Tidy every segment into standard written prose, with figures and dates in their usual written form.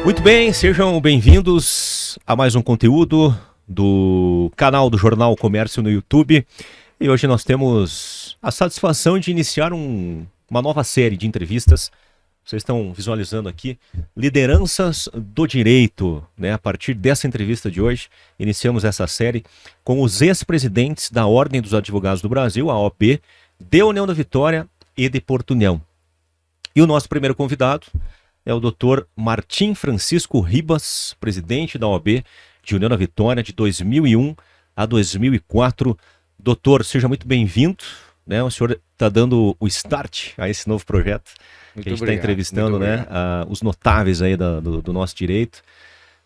Muito bem, sejam bem-vindos a mais um conteúdo do canal do Jornal Comércio no YouTube. E hoje nós temos a satisfação de iniciar uma nova série de entrevistas. Vocês estão visualizando aqui, Lideranças do Direito, né? A partir dessa entrevista de hoje, iniciamos essa série com os ex-presidentes da Ordem dos Advogados do Brasil, a OAB, de União da Vitória e de Portunhão. E o nosso primeiro convidado é o Dr. Martim Francisco Ribas, presidente da OAB de União da Vitória de 2001 a 2004. Doutor, seja muito bem-vindo, né? O senhor está dando o start a esse novo projeto. Muito que a gente está obrigado, entrevistando, né, os notáveis aí do nosso direito.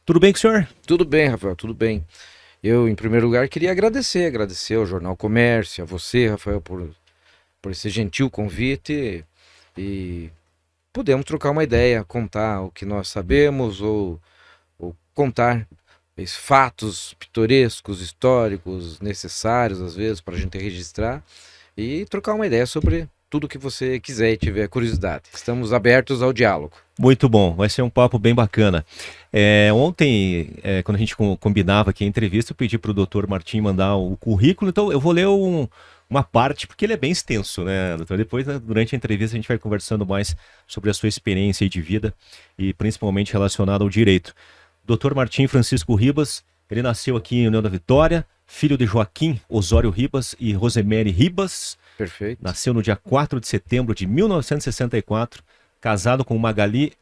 Tudo bem com o senhor? Tudo bem, Rafael, tudo bem. Eu, em primeiro lugar, queria agradecer ao Jornal Comércio, a você, Rafael, por esse gentil convite e podemos trocar uma ideia, contar o que nós sabemos ou contar fatos pitorescos, históricos, necessários, às vezes, para a gente registrar e trocar uma ideia sobre tudo que você quiser e tiver curiosidade. Estamos abertos ao diálogo. Muito bom, vai ser um papo bem bacana. Ontem, quando a gente combinava aqui a entrevista, eu pedi para o doutor Martim mandar o currículo, então eu vou ler uma parte, porque ele é bem extenso, né, doutor? Depois, né, durante a entrevista, a gente vai conversando mais sobre a sua experiência de vida e principalmente relacionada ao direito. Doutor Martim Francisco Ribas, ele nasceu aqui em União da Vitória, filho de Joaquim Osório Ribas e Rosemary Ribas. Perfeito. Nasceu no dia 4 de setembro de 1964, casado com Magali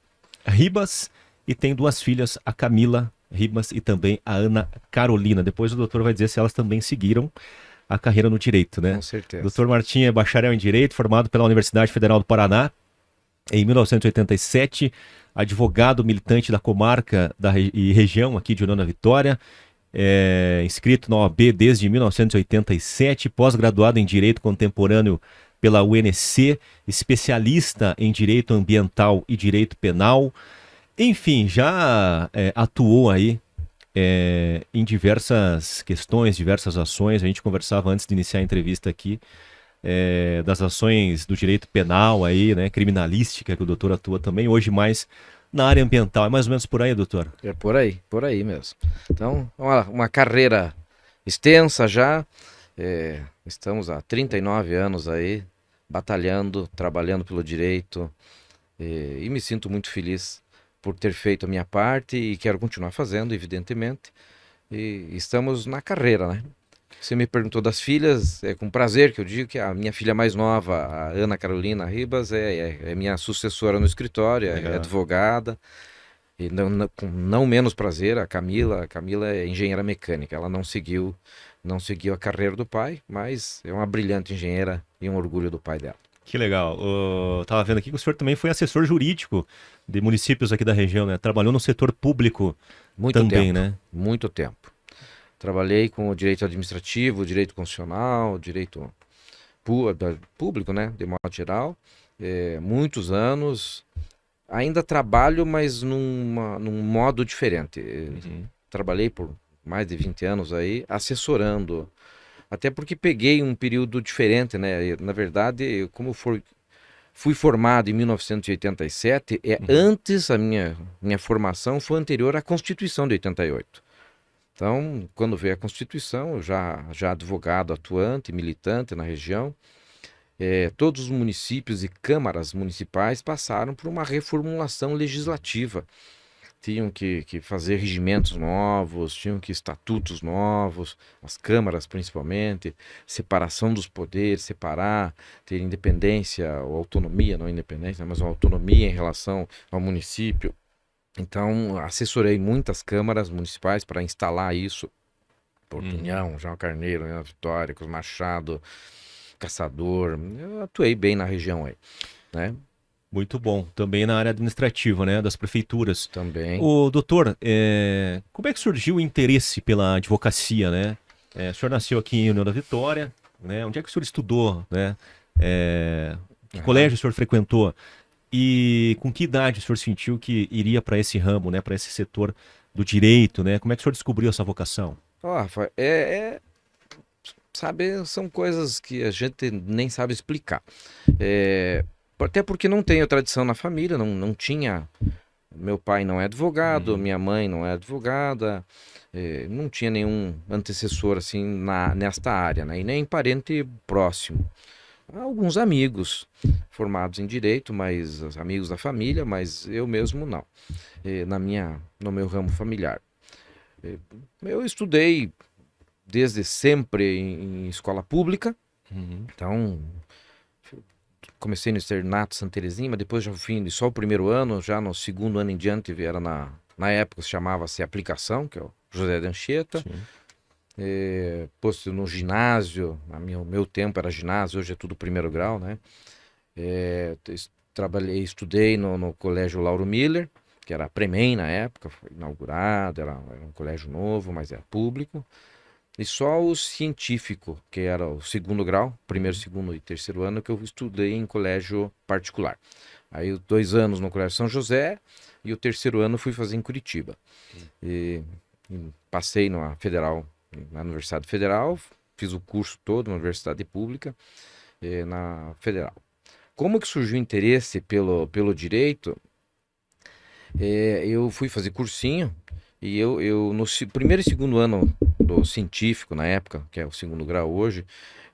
Ribas e tem duas filhas, a Camila Ribas e também a Ana Carolina. Depois o doutor vai dizer se elas também seguiram a carreira no direito, né? Com certeza. Doutor Martim é bacharel em Direito, formado pela Universidade Federal do Paraná em 1987, advogado militante da comarca e região aqui de União da Vitória, inscrito na OAB desde 1987, pós-graduado em Direito Contemporâneo pela UNC, especialista em Direito Ambiental e Direito Penal. Enfim, já atuou aí em diversas questões, diversas ações. A gente conversava antes de iniciar a entrevista aqui das ações do direito penal aí, né, criminalística, que o doutor atua também, hoje mais na área ambiental. É mais ou menos por aí, doutor? É por aí mesmo. Então, uma carreira extensa já. Estamos há 39 anos aí, batalhando, trabalhando pelo direito. E me sinto muito feliz por ter feito a minha parte e quero continuar fazendo, evidentemente. E estamos na carreira, né? Você me perguntou das filhas, é com prazer que eu digo que a minha filha mais nova, a Ana Carolina Ribas, é minha sucessora no escritório, é advogada. E com não menos prazer, a Camila é engenheira mecânica. Ela não seguiu a carreira do pai, mas é uma brilhante engenheira e um orgulho do pai dela. Que legal. Eu tava vendo aqui que o senhor também foi assessor jurídico de municípios aqui da região, né? Trabalhou no setor público também, né? Muito tempo. Trabalhei com o direito administrativo, direito constitucional, direito público, né, de modo geral, muitos anos. Ainda trabalho, mas num modo diferente. Trabalhei por mais de 20 anos aí, assessorando, até porque peguei um período diferente, né? Na verdade, como fui formado em 1987, antes a minha formação foi anterior à Constituição de 88. Então, quando veio a Constituição, eu já advogado atuante, militante na região, todos os municípios e câmaras municipais passaram por uma reformulação legislativa. Tinham que fazer regimentos novos, tinham que estatutos novos, as câmaras principalmente, separação dos poderes, ter independência ou autonomia, não independência, mas uma autonomia em relação ao município. Então, assessorei muitas câmaras municipais para instalar isso. Portunhão, João Carneiro, né, Vitória, Cruz Machado, Caçador. Eu atuei bem na região aí, né? Muito bom. Também na área administrativa, né, das prefeituras. Também. Doutor, como é que surgiu o interesse pela advocacia, né? O senhor nasceu aqui em União da Vitória, né? Onde é que o senhor estudou, né? Que colégio o senhor frequentou? E com que idade o senhor sentiu que iria para esse ramo, né, para esse setor do direito, né? Como é que o senhor descobriu essa vocação? Rafa, sabe, são coisas que a gente nem sabe explicar. Até porque não tenho tradição na família, não tinha Meu pai não é advogado, Uhum. minha mãe não é advogada, não tinha nenhum antecessor assim nesta área, né? E nem parente próximo. Alguns amigos formados em direito, mas amigos da família, mas eu mesmo não, no meu ramo familiar. Eu estudei desde sempre em escola pública, Uhum. então comecei no Externato Santa Terezinha, mas depois já fui só o primeiro ano, já no segundo ano em diante, era na época chamava-se aplicação, que é o José de Anchieta. Sim. Depois no ginásio, meu tempo era ginásio, hoje é tudo primeiro grau, né? Estudei no colégio Lauro Miller, que era a Premem na época, foi inaugurado, era um colégio novo, mas era público. E só o científico, que era o segundo grau, primeiro, segundo e terceiro ano, que eu estudei em colégio particular. Aí 2 anos no Colégio São José e o terceiro ano fui fazer em Curitiba. E passei na Federal, na Universidade Federal, fiz o curso todo na Universidade Pública, na Federal. Como que surgiu o interesse pelo direito? Eu fui fazer cursinho e eu no primeiro e segundo ano do científico, na época, que é o segundo grau hoje,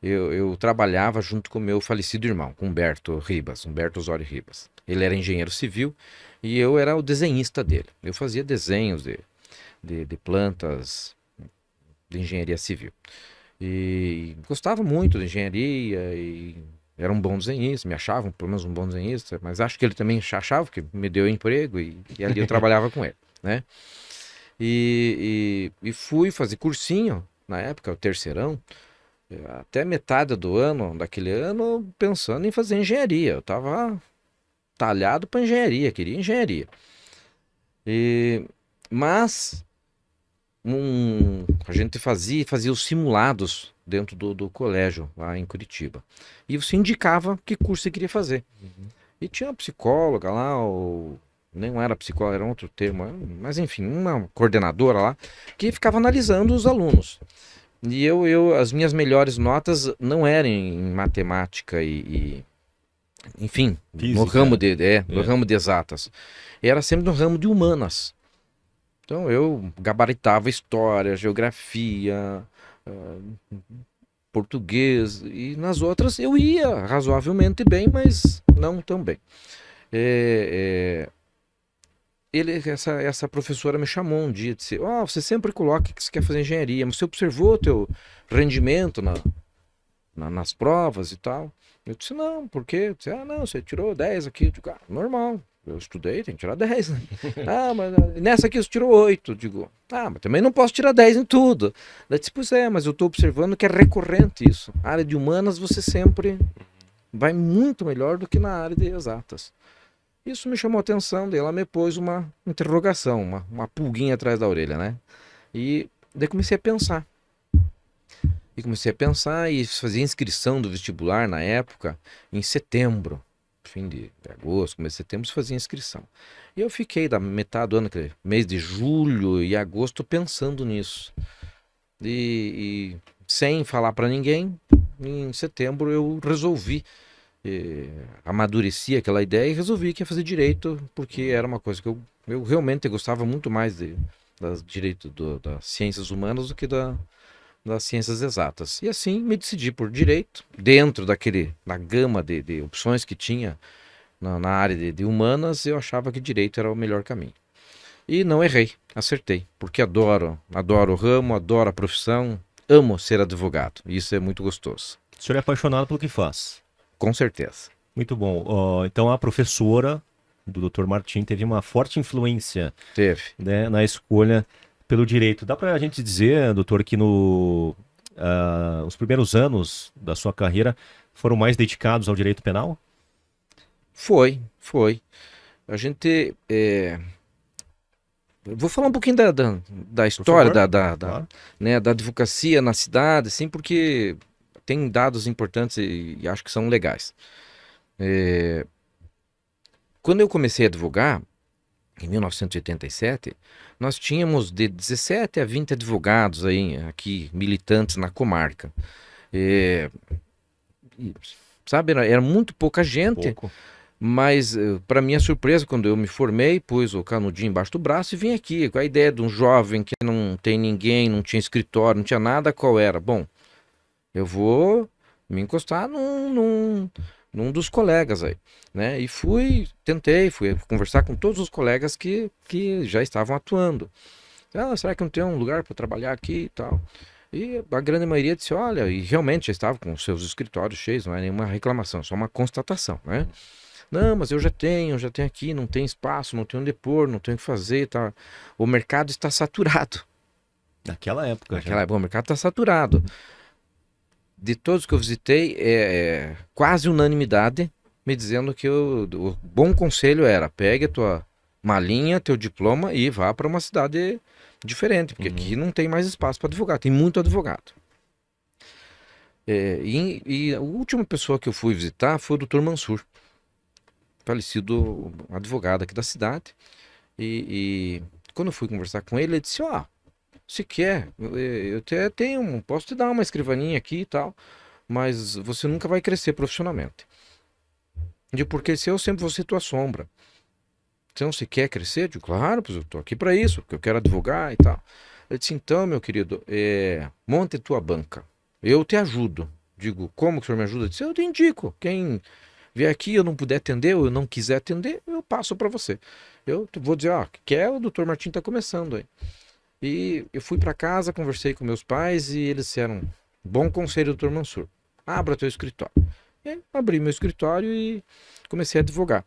eu trabalhava junto com o meu falecido irmão, com Humberto Ribas, Humberto Osório Ribas. Ele era engenheiro civil e eu era o desenhista dele. Eu fazia desenhos de plantas de engenharia civil. E gostava muito de engenharia e era um bom desenhista, me achavam pelo menos um bom desenhista, mas acho que ele também achava que me deu emprego e ali eu trabalhava com ele, né? E fui fazer cursinho, na época, o terceirão, até metade do ano, daquele ano, pensando em fazer engenharia. Eu tava talhado para engenharia, queria engenharia. Mas a gente fazia os simulados dentro do colégio, lá em Curitiba. E você indicava que curso você queria fazer. E tinha uma psicóloga lá, não era psicóloga, era um outro termo, mas enfim, uma coordenadora lá, que ficava analisando os alunos. E as minhas melhores notas não eram em matemática enfim, no Física. ramo de exatas. Era sempre no ramo de humanas. Então eu gabaritava história, geografia, português, e nas outras eu ia razoavelmente bem, mas não tão bem. Essa professora me chamou um dia e disse: você sempre coloca que você quer fazer engenharia, mas você observou o teu rendimento nas provas e tal? Eu disse: não, por quê? Eu disse: não, você tirou 10 aqui. Eu digo: normal. Eu estudei, tem que tirar 10, né? Mas nessa aqui você tirou 8. Eu digo: mas também não posso tirar 10 em tudo. Ela disse: pois mas eu estou observando que é recorrente isso. A área de humanas você sempre vai muito melhor do que na área de exatas. Isso me chamou a atenção, daí ela me pôs uma interrogação, uma pulguinha atrás da orelha, né? E daí comecei a pensar. E fazia inscrição do vestibular na época, em setembro. Fim de agosto, começo de setembro, se fazia inscrição. E eu fiquei da metade do ano, mês de julho e agosto, pensando nisso. E sem falar para ninguém, em setembro eu resolvi, amadureci aquela ideia e resolvi que ia fazer direito, porque era uma coisa que eu realmente gostava muito mais das direito das ciências humanas do que das ciências exatas. E assim me decidi por direito, dentro da gama de opções que tinha na área de humanas, eu achava que direito era o melhor caminho. E não errei, acertei, porque adoro o ramo, adoro a profissão, amo ser advogado, e isso é muito gostoso. O senhor é apaixonado pelo que faz? Com certeza. Muito bom. Então a professora do Dr. Martim teve uma forte influência, Teve. né, na escolha pelo direito. Dá para a gente dizer, doutor, que os primeiros anos da sua carreira foram mais dedicados ao direito penal? Foi. A gente... Vou falar um pouquinho da história Claro. né, da advocacia na cidade, assim, porque tem dados importantes e acho que são legais. Quando eu comecei a advogar, em 1987, nós tínhamos de 17 a 20 advogados aqui, militantes na comarca. Sabe, era muito pouca gente. Pouco. Mas, para minha surpresa, quando eu me formei, pus o canudinho embaixo do braço e vim aqui com a ideia de um jovem que não tem ninguém, não tinha escritório, não tinha nada, qual era? Bom, eu vou me encostar num dos colegas aí, né? E fui conversar com todos os colegas que já estavam atuando. Será que não tem um lugar para trabalhar aqui e tal? E a grande maioria disse, olha, e realmente já estava com seus escritórios cheios, não é nenhuma reclamação, só uma constatação, né? Não, mas eu já tenho aqui, não tem espaço, não tenho onde pôr, não tenho o que fazer, tá? O mercado está saturado. Naquela época Naquela época, o mercado está saturado. De todos que eu visitei, quase unanimidade me dizendo que o bom conselho era, pegue a tua malinha, teu diploma e vá para uma cidade diferente, porque aqui não tem mais espaço para advogado, tem muito advogado. E a última pessoa que eu fui visitar foi o Dr. Mansur, falecido advogado aqui da cidade. E quando eu fui conversar com ele, ele disse, se quer, eu até tenho, posso te dar uma escrivaninha aqui e tal, mas você nunca vai crescer profissionalmente. Porque se eu sempre vou ser tua sombra. Então, se quer crescer? Eu digo, claro, pois eu tô aqui para isso, porque eu quero advogar e tal. Ele disse, então, meu querido, monte tua banca, eu te ajudo. Digo, como que o senhor me ajuda? Ele disse, eu te indico, quem vier aqui, eu não puder atender, ou eu não quiser atender, eu passo para você. Eu vou dizer, quer, o doutor Martim está começando aí. E eu fui para casa, conversei com meus pais e eles disseram, bom conselho, doutor Mansur, abra teu escritório. E aí, abri meu escritório e comecei a advogar.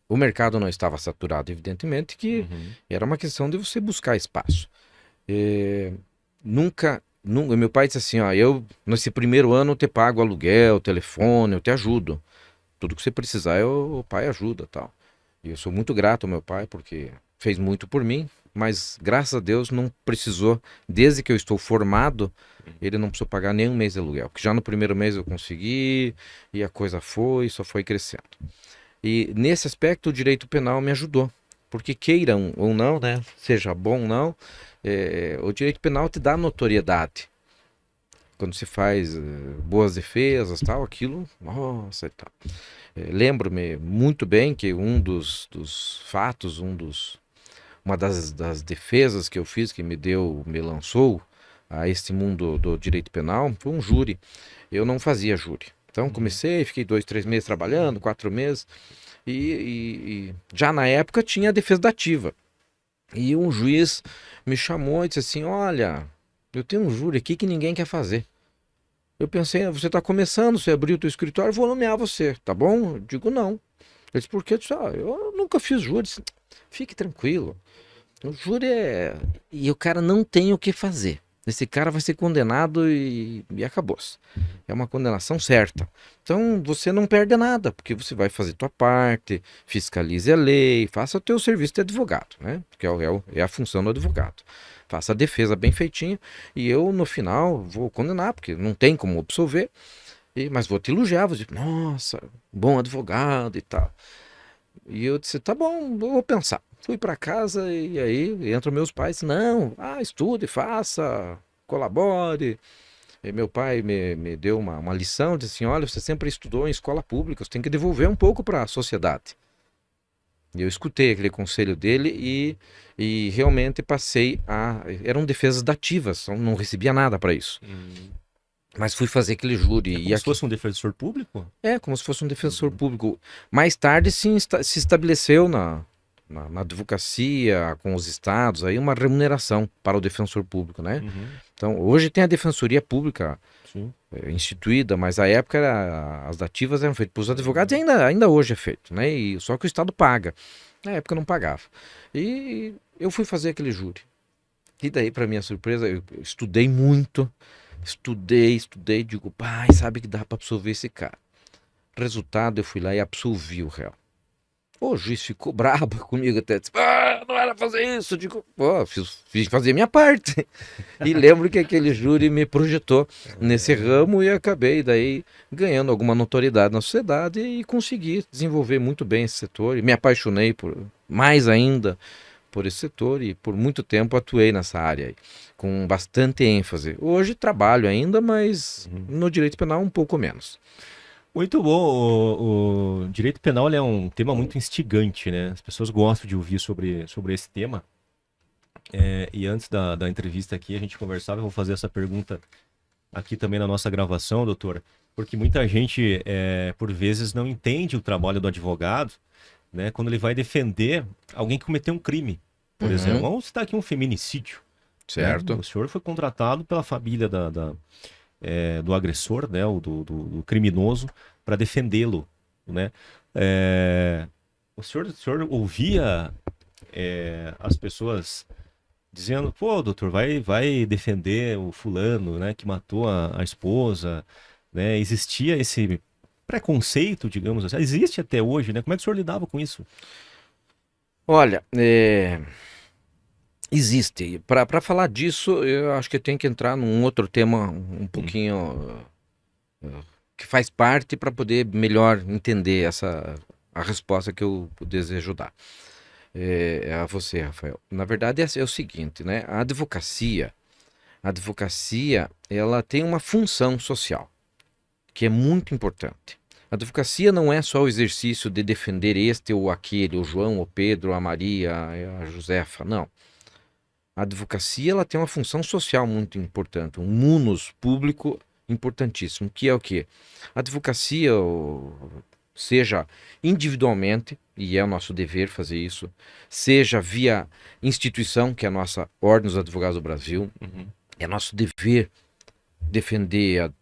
O mercado não estava saturado, evidentemente, que era uma questão de você buscar espaço. Nunca, meu pai disse assim, eu nesse primeiro ano eu te pago aluguel, telefone, eu te ajudo. Tudo que você precisar, o pai ajuda, tal. E eu sou muito grato ao meu pai, porque fez muito por mim, mas graças a Deus não precisou, desde que eu estou formado, ele não precisou pagar nem um mês de aluguel, que já no primeiro mês eu consegui, e a coisa só foi crescendo. E nesse aspecto o direito penal me ajudou, porque queiram ou não, né, seja bom ou não, o direito penal te dá notoriedade. Quando se faz boas defesas, tal, aquilo, nossa e tal. Lembro-me muito bem que um dos fatos, uma das defesas que eu fiz, que me lançou a este mundo do direito penal, foi um júri. Eu não fazia júri. Então comecei, fiquei 2, 3 meses trabalhando, 4 meses, e já na época tinha a defesa dativa. E um juiz me chamou e disse assim, olha, eu tenho um júri aqui que ninguém quer fazer. Eu pensei, você está começando, você abriu o teu escritório, eu vou nomear você, tá bom? Eu digo, não. Ele disse, por quê? Eu disse, eu nunca fiz júri. Disse, fique tranquilo. O júri e o cara não tem o que fazer. Esse cara vai ser condenado e acabou-se. É uma condenação certa. Então você não perde nada, porque você vai fazer tua parte, fiscalize a lei, faça o teu serviço de advogado, né? Porque é a função do advogado. Faça a defesa bem feitinha e eu no final vou condenar, porque não tem como absolver, mas vou te elogiar, vou dizer, nossa, bom advogado e tal. E eu disse, tá bom, vou pensar. Fui para casa e aí entram meus pais, não, estude, faça, colabore. E meu pai me deu uma lição, disse assim, olha, você sempre estudou em escola pública, você tem que devolver um pouco para a sociedade. E eu escutei aquele conselho dele e realmente passei eram defesas dativas, não recebia nada para isso. Mas fui fazer aquele júri. Como se fosse um defensor público? Como se fosse um defensor público. Mais tarde se estabeleceu na advocacia, com os estados, aí uma remuneração para o defensor público, né? Então, hoje tem a defensoria pública instituída, mas a época as dativas eram feitas pelos advogados e ainda hoje é feito, né? Só que o Estado paga. Na época não pagava. E eu fui fazer aquele júri. E daí, para minha surpresa, eu estudei muito, estudei, digo, pai, sabe que dá para absolver esse cara. Resultado, eu fui lá e absolvi o réu. O juiz ficou brabo comigo até, disse, não era fazer isso, eu digo, fiz fazer minha parte. E lembro que aquele júri me projetou nesse ramo e acabei daí ganhando alguma notoriedade na sociedade e consegui desenvolver muito bem esse setor e me apaixonei mais ainda por esse setor e por muito tempo atuei nessa área aí, com bastante ênfase. Hoje trabalho ainda, mas no direito penal um pouco menos. Muito bom. O direito penal ele é um tema muito instigante, né? As pessoas gostam de ouvir sobre esse tema. E antes da entrevista aqui, a gente conversava, eu vou fazer essa pergunta aqui também na nossa gravação, doutor, porque muita gente, por vezes, não entende o trabalho do advogado, né? Quando ele vai defender alguém que cometeu um crime, por exemplo. Vamos citar aqui um feminicídio. Certo. Né? O senhor foi contratado pela família do agressor, né? Do criminoso, para defendê-lo, né? O senhor ouvia as pessoas dizendo, pô, doutor, vai defender o fulano, né, que matou a esposa, né? Existia esse preconceito, digamos assim, existe até hoje, né? Como é que o senhor lidava com isso? Olha, existe. Para falar disso, eu acho que eu tenho que entrar num outro tema um pouquinho que faz parte para poder melhor entender a resposta que eu desejo dar a você, Rafael. Na verdade, é o seguinte, né? A advocacia, ela tem uma função social que é muito importante. A advocacia não é só o exercício de defender este ou aquele, o João, o Pedro, a Maria, a Josefa, não. A advocacia ela tem uma função social muito importante, um munus público importantíssimo, que é o quê? A advocacia, seja individualmente, e é o nosso dever fazer isso, seja via instituição, que é a nossa Ordem dos Advogados do Brasil, é nosso dever defender a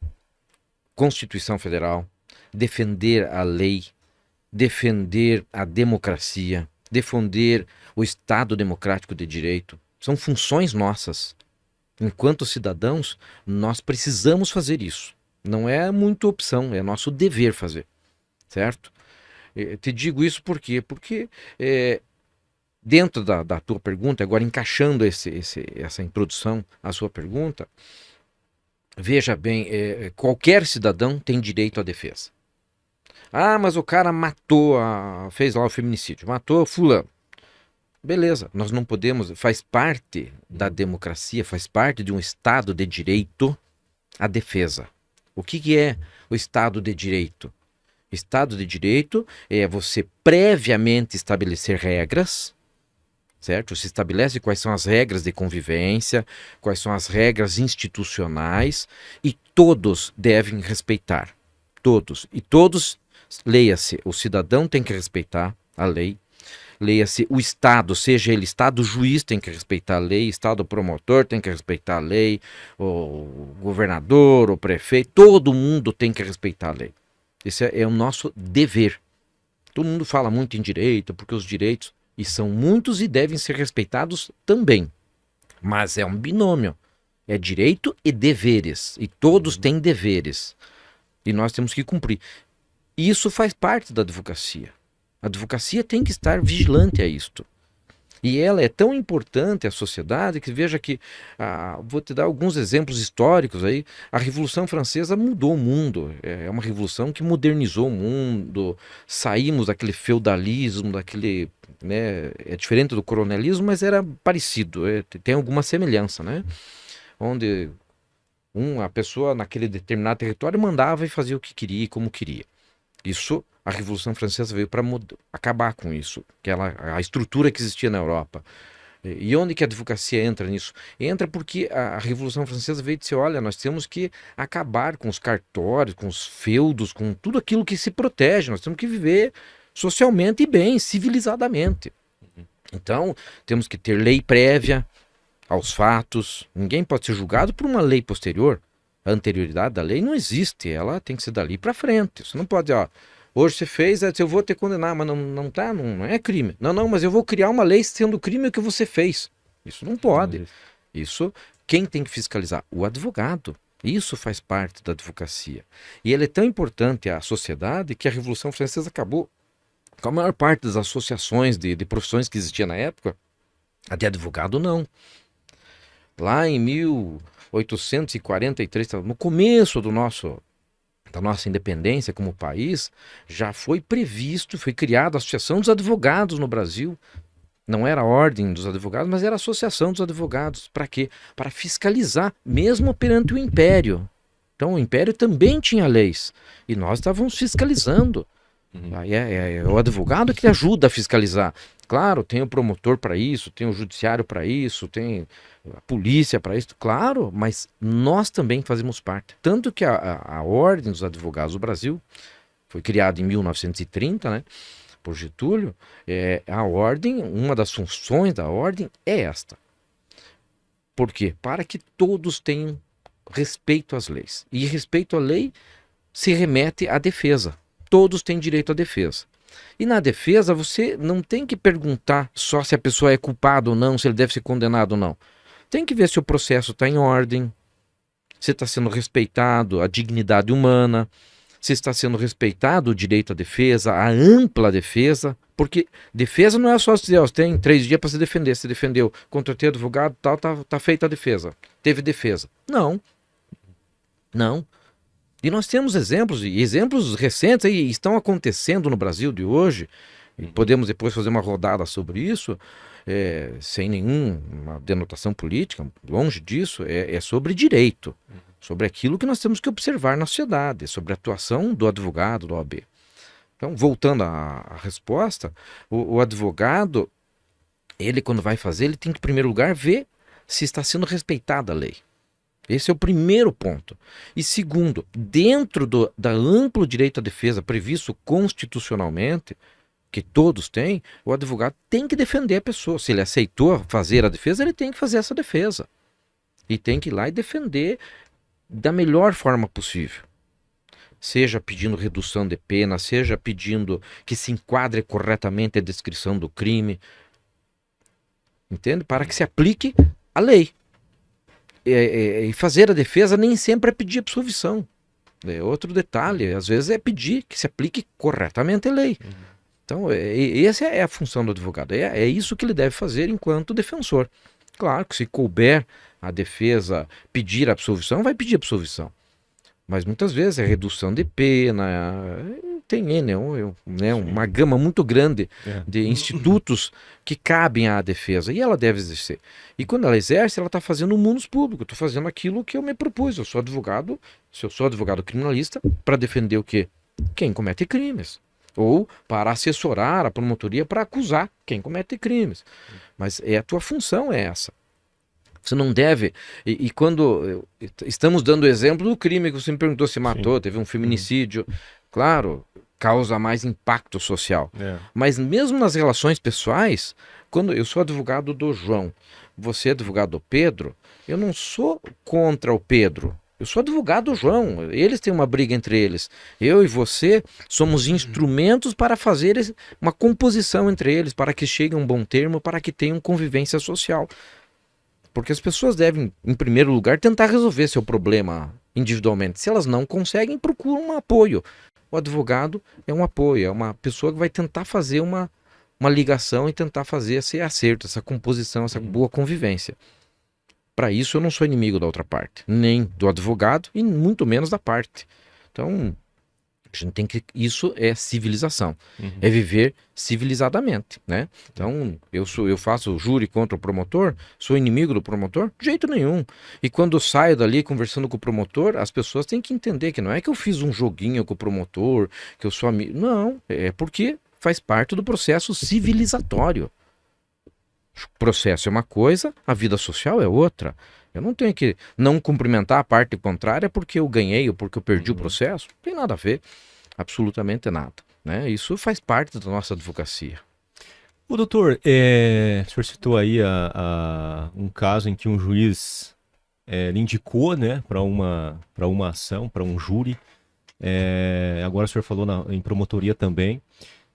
Constituição Federal, defender a lei, defender a democracia, defender o Estado Democrático de Direito. São funções nossas. Enquanto cidadãos, nós precisamos fazer isso. Não é muita opção, é nosso dever fazer. Certo? Te digo isso por quê? Porque dentro da tua pergunta, agora encaixando essa introdução à sua pergunta, veja bem, qualquer cidadão tem direito à defesa. Ah, mas o cara fez lá o feminicídio, matou fulano. Beleza, nós não podemos, faz parte da democracia, faz parte de um Estado de Direito a defesa. O que é o Estado de Direito? Estado de Direito é você previamente estabelecer regras, certo? Se estabelece quais são as regras de convivência, quais são as regras institucionais e todos devem respeitar. Todos. E todos, leia-se, o cidadão tem que respeitar a lei, leia-se o Estado, seja ele Estado juiz tem que respeitar a lei, Estado promotor tem que respeitar a lei, o governador, o prefeito, todo mundo tem que respeitar a lei. Esse é o nosso dever. Todo mundo fala muito em direito, porque os direitos, e são muitos e devem ser respeitados também. Mas é um binômio. É direito e deveres. E todos têm deveres. E nós temos que cumprir. E isso faz parte da advocacia. A advocacia tem que estar vigilante a isto. E ela é tão importante à sociedade que veja que, vou te dar alguns exemplos históricos aí, a Revolução Francesa mudou o mundo, é uma revolução que modernizou o mundo, saímos daquele feudalismo, né, é diferente do coronelismo, mas era parecido, tem alguma semelhança, né, onde a pessoa naquele determinado território mandava e fazia o que queria e como queria. Isso, a Revolução Francesa veio para acabar com isso, a estrutura que existia na Europa. E onde que a advocacia entra nisso? Entra porque a Revolução Francesa veio dizer, olha, nós temos que acabar com os cartórios, com os feudos, com tudo aquilo que se protege, nós temos que viver socialmente e bem, civilizadamente. Então, temos que ter lei prévia aos fatos, ninguém pode ser julgado por uma lei posterior. A anterioridade da lei não existe, ela tem que ser dali para frente. Você não pode, hoje você fez, eu vou te condenar, mas não é crime. Não, mas eu vou criar uma lei sendo crime o que você fez. Isso não pode. Isso, quem tem que fiscalizar? O advogado. Isso faz parte da advocacia. E ele é tão importante à sociedade que a Revolução Francesa acabou com a maior parte das associações de profissões que existia na época. A de advogado não. Lá em 1843, no começo da nossa independência como país, já foi previsto, foi criada a Associação dos Advogados no Brasil. Não era a Ordem dos Advogados, mas era a Associação dos Advogados. Para quê? Para fiscalizar, mesmo perante o Império. Então o Império também tinha leis e nós estávamos fiscalizando. Aí é o advogado que ajuda a fiscalizar. Claro, tem o promotor para isso, tem o judiciário para isso, tem a polícia para isso, claro, mas nós também fazemos parte. Tanto que a Ordem dos Advogados do Brasil foi criada em 1930, né, por Getúlio. A ordem, uma das funções da ordem é esta. Por quê? Para que todos tenham respeito às leis. E respeito à lei se remete à defesa. Todos têm direito à defesa. E na defesa você não tem que perguntar só se a pessoa é culpada ou não, se ele deve ser condenado ou não. Tem que ver se o processo está em ordem, se está sendo respeitado a dignidade humana, se está sendo respeitado o direito à defesa, a ampla defesa, porque defesa não é só dizer, você tem 3 dias para se defender, se defendeu, contratei advogado, tal, tá feita a defesa, teve defesa. Não. E nós temos exemplos, e exemplos recentes aí estão acontecendo no Brasil de hoje, e podemos depois fazer uma rodada sobre isso, sem nenhuma denotação política, longe disso, é sobre direito, sobre aquilo que nós temos que observar na sociedade, sobre a atuação do advogado, da OAB. Então, voltando à resposta, o advogado, ele quando vai fazer, ele tem que, em primeiro lugar, ver se está sendo respeitada a lei. Esse é o primeiro ponto. E segundo, dentro da amplo direito à defesa previsto constitucionalmente, que todos têm, o advogado tem que defender a pessoa. Se ele aceitou fazer a defesa, ele tem que fazer essa defesa. E tem que ir lá e defender da melhor forma possível. Seja pedindo redução de pena, seja pedindo que se enquadre corretamente a descrição do crime. Entende? Para que se aplique a lei. E fazer a defesa nem sempre é pedir absolvição. É outro detalhe, às vezes é pedir que se aplique corretamente a lei. Então, essa é a função do advogado, é isso que ele deve fazer enquanto defensor. Claro que se couber a defesa pedir absolvição, vai pedir absolvição. Mas muitas vezes é redução de pena, tem uma gama muito grande de institutos que cabem à defesa e ela deve exercer. E quando ela exerce, ela está fazendo um munus público, estou fazendo aquilo que eu me propus. Eu sou advogado, se eu sou advogado criminalista, para defender o quê? Quem comete crimes. Ou para assessorar a promotoria para acusar quem comete crimes. Mas a tua função é essa. Você não deve... E quando... Estamos dando o exemplo do crime que você me perguntou se matou, teve um feminicídio. Claro, causa mais impacto social. Mas mesmo nas relações pessoais, quando eu sou advogado do João, você é advogado do Pedro, eu não sou contra o Pedro. Eu sou advogado do João. Eles têm uma briga entre eles. Eu e você somos instrumentos para fazer uma composição entre eles, para que chegue a um bom termo, para que tenham convivência social. Porque as pessoas devem, em primeiro lugar, tentar resolver seu problema individualmente. Se elas não conseguem, procuram um apoio. O advogado é um apoio, é uma pessoa que vai tentar fazer uma ligação e tentar fazer esse acerto, essa composição, essa boa convivência. Para isso eu não sou inimigo da outra parte, nem do advogado e muito menos da parte. Então, a gente tem que... Isso é civilização, é viver civilizadamente, né? Então, eu faço júri contra o promotor, sou inimigo do promotor? De jeito nenhum. E quando eu saio dali conversando com o promotor, as pessoas têm que entender que não é que eu fiz um joguinho com o promotor, que eu sou amigo. Não, é porque faz parte do processo civilizatório. O processo é uma coisa, a vida social é outra. Eu não tenho que não cumprimentar a parte contrária porque eu ganhei ou porque eu perdi o processo. Não tem nada a ver, absolutamente nada, né? Isso faz parte da nossa advocacia. O doutor, o senhor citou aí um caso em que um juiz lhe indicou, né, para uma ação, para um júri. Agora o senhor falou em promotoria também.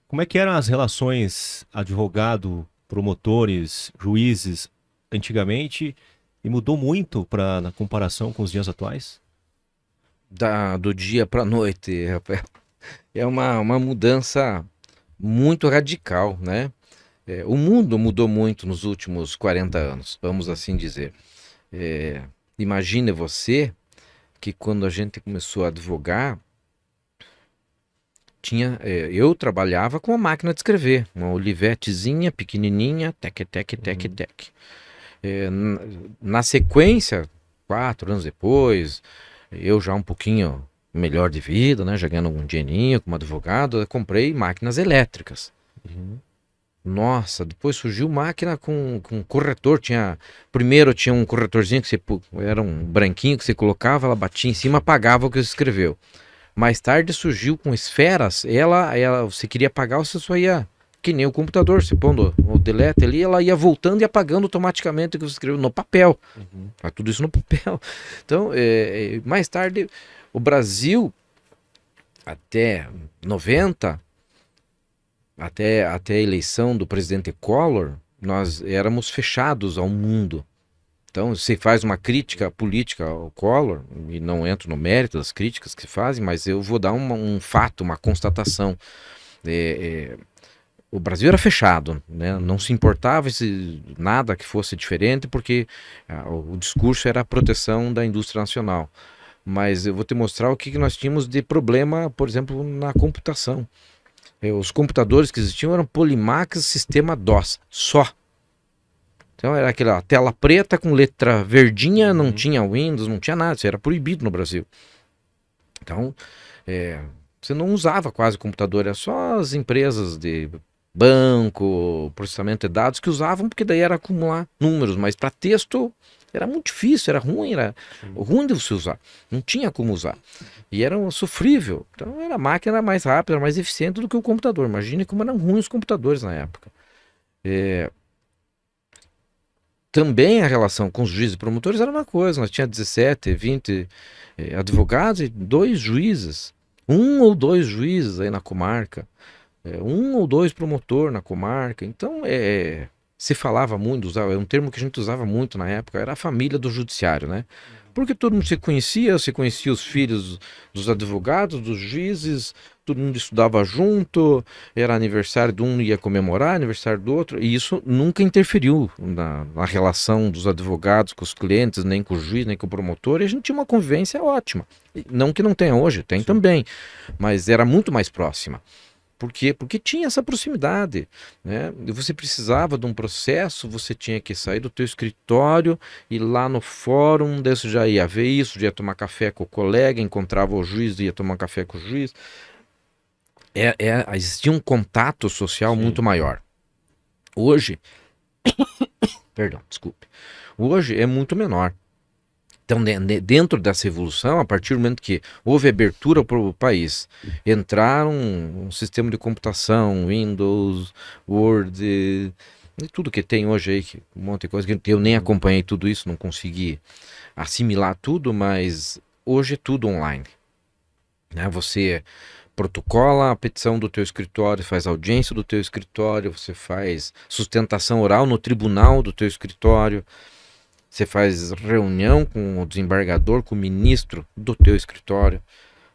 Como é que eram as relações advogado, promotores, juízes antigamente e mudou muito na comparação com os dias atuais? Do dia para a noite, Rafael. É uma mudança muito radical, né? O mundo mudou muito nos últimos 40 anos, vamos assim dizer. Imagine você que quando a gente começou a advogar, eu trabalhava com uma máquina de escrever, uma Olivettezinha pequenininha, tec. Na sequência, 4 anos depois, Eu já um pouquinho melhor de vida, né? Já ganhando um dinheirinho como advogado, eu comprei máquinas elétricas. Nossa, depois surgiu máquina com corretor. Primeiro tinha um corretorzinho que era um branquinho que você colocava, ela batia em cima, apagava o que você escreveu. Mais tarde surgiu com esferas, você queria apagar, você só ia, que nem o computador, você pondo o delete ali, ela ia voltando e apagando automaticamente o que você escreveu no papel. Tudo isso no papel. Então, mais tarde, o Brasil, até 90, até a eleição do presidente Collor, nós éramos fechados ao mundo. Então, se faz uma crítica política ao Collor, e não entro no mérito das críticas que se fazem, mas eu vou dar um fato, uma constatação. O Brasil era fechado, né? Não se importava nada que fosse diferente, porque o discurso era a proteção da indústria nacional. Mas eu vou te mostrar o que nós tínhamos de problema, por exemplo, na computação. Os computadores que existiam eram Polimax sistema DOS, só. Então era aquela tela preta com letra verdinha, não tinha Windows, não tinha nada, isso era proibido no Brasil. Então, você não usava quase computador, era só as empresas de banco, processamento de dados que usavam, porque daí era acumular números, mas para texto era muito difícil, era ruim de você usar, não tinha como usar. E era sofrível, então a máquina era mais rápida, era mais eficiente do que o computador. Imagine como eram ruins os computadores na época. Também a relação com os juízes e promotores era uma coisa. Nós tínhamos 17, 20 advogados e 2 juízes. 1 ou 2 juízes aí na comarca. 1 ou 2 promotores na comarca. Então, se falava muito, é um termo que a gente usava muito na época, era a família do judiciário, né? Porque todo mundo se conhecia os filhos dos advogados, dos juízes, todo mundo estudava junto, era aniversário de um, ia comemorar, aniversário do outro, e isso nunca interferiu na relação dos advogados com os clientes, nem com o juiz, nem com o promotor, e a gente tinha uma convivência ótima. Não que não tenha hoje, tem também, mas era muito mais próxima. Por quê? Porque tinha essa proximidade, né? Você precisava de um processo, você tinha que sair do teu escritório e lá no fórum, desse já ia ver isso, já ia tomar café com o colega, encontrava o juiz, ia tomar café com o juiz. Existia um contato social muito maior. Hoje, perdão, desculpe. Hoje é muito menor. Então, dentro dessa evolução, a partir do momento que houve abertura para o país, entraram um sistema de computação, Windows, Word, e tudo que tem hoje aí, um monte de coisa que eu nem acompanhei tudo isso, não consegui assimilar tudo, mas hoje é tudo online. Né? Você protocola a petição do teu escritório, faz audiência do teu escritório, você faz sustentação oral no tribunal do teu escritório, você faz reunião com o desembargador, com o ministro do teu escritório.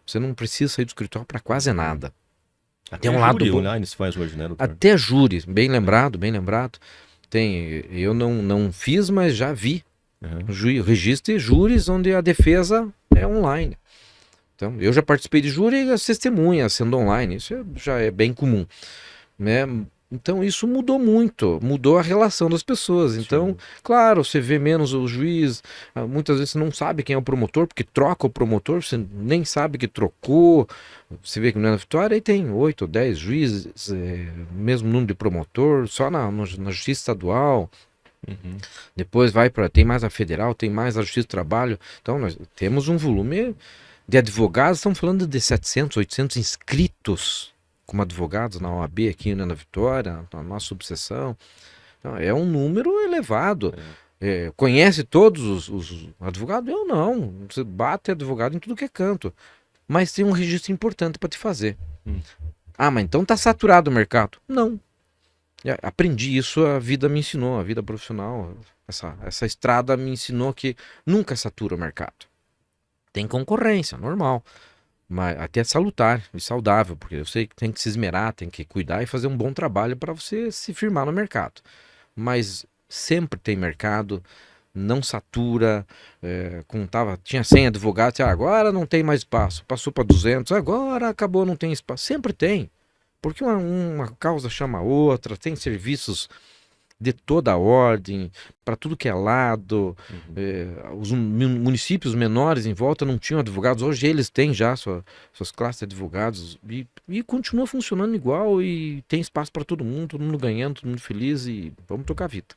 Você não precisa sair do escritório para quase nada. Até um lado online se faz hoje, né, doutor? Até júri, bem lembrado, bem lembrado. Eu não fiz, mas já vi. Registro de júris onde a defesa é online. Então, eu já participei de júri e as testemunhas sendo online. Isso já é bem comum, né? Então isso mudou muito, mudou a relação das pessoas. Então, claro, você vê menos o juiz, muitas vezes você não sabe quem é o promotor, porque troca o promotor, você nem sabe que trocou. Você vê que na Vitória aí tem 8 ou 10 juízes, mesmo número de promotor, só na justiça estadual. Depois tem mais a federal, tem mais a justiça do trabalho. Então nós temos um volume de advogados, estamos falando de 700, 800 inscritos como advogados na OAB aqui na Vitória, na nossa subseção. Então, é um número elevado. Conhece todos os advogados? Eu não. Você bate advogado em tudo que é canto. Mas tem um registro importante para te fazer. Mas então está saturado o mercado? Não. Aprendi isso, a vida me ensinou, a vida profissional. Essa estrada me ensinou que nunca satura o mercado. Tem concorrência, normal. Mas até salutar e saudável, porque eu sei que tem que se esmerar, tem que cuidar e fazer um bom trabalho para você se firmar no mercado. Mas sempre tem mercado, não satura. Tinha 100 advogados, agora não tem mais espaço, passou para 200, agora acabou, não tem espaço. Sempre tem, porque uma causa chama a outra, tem serviços de toda a ordem, para tudo que é lado. Uhum. Os municípios menores em volta não tinham advogados, hoje eles têm já suas classes de advogados e continua funcionando igual e tem espaço para todo mundo ganhando, todo mundo feliz e vamos tocar a vida.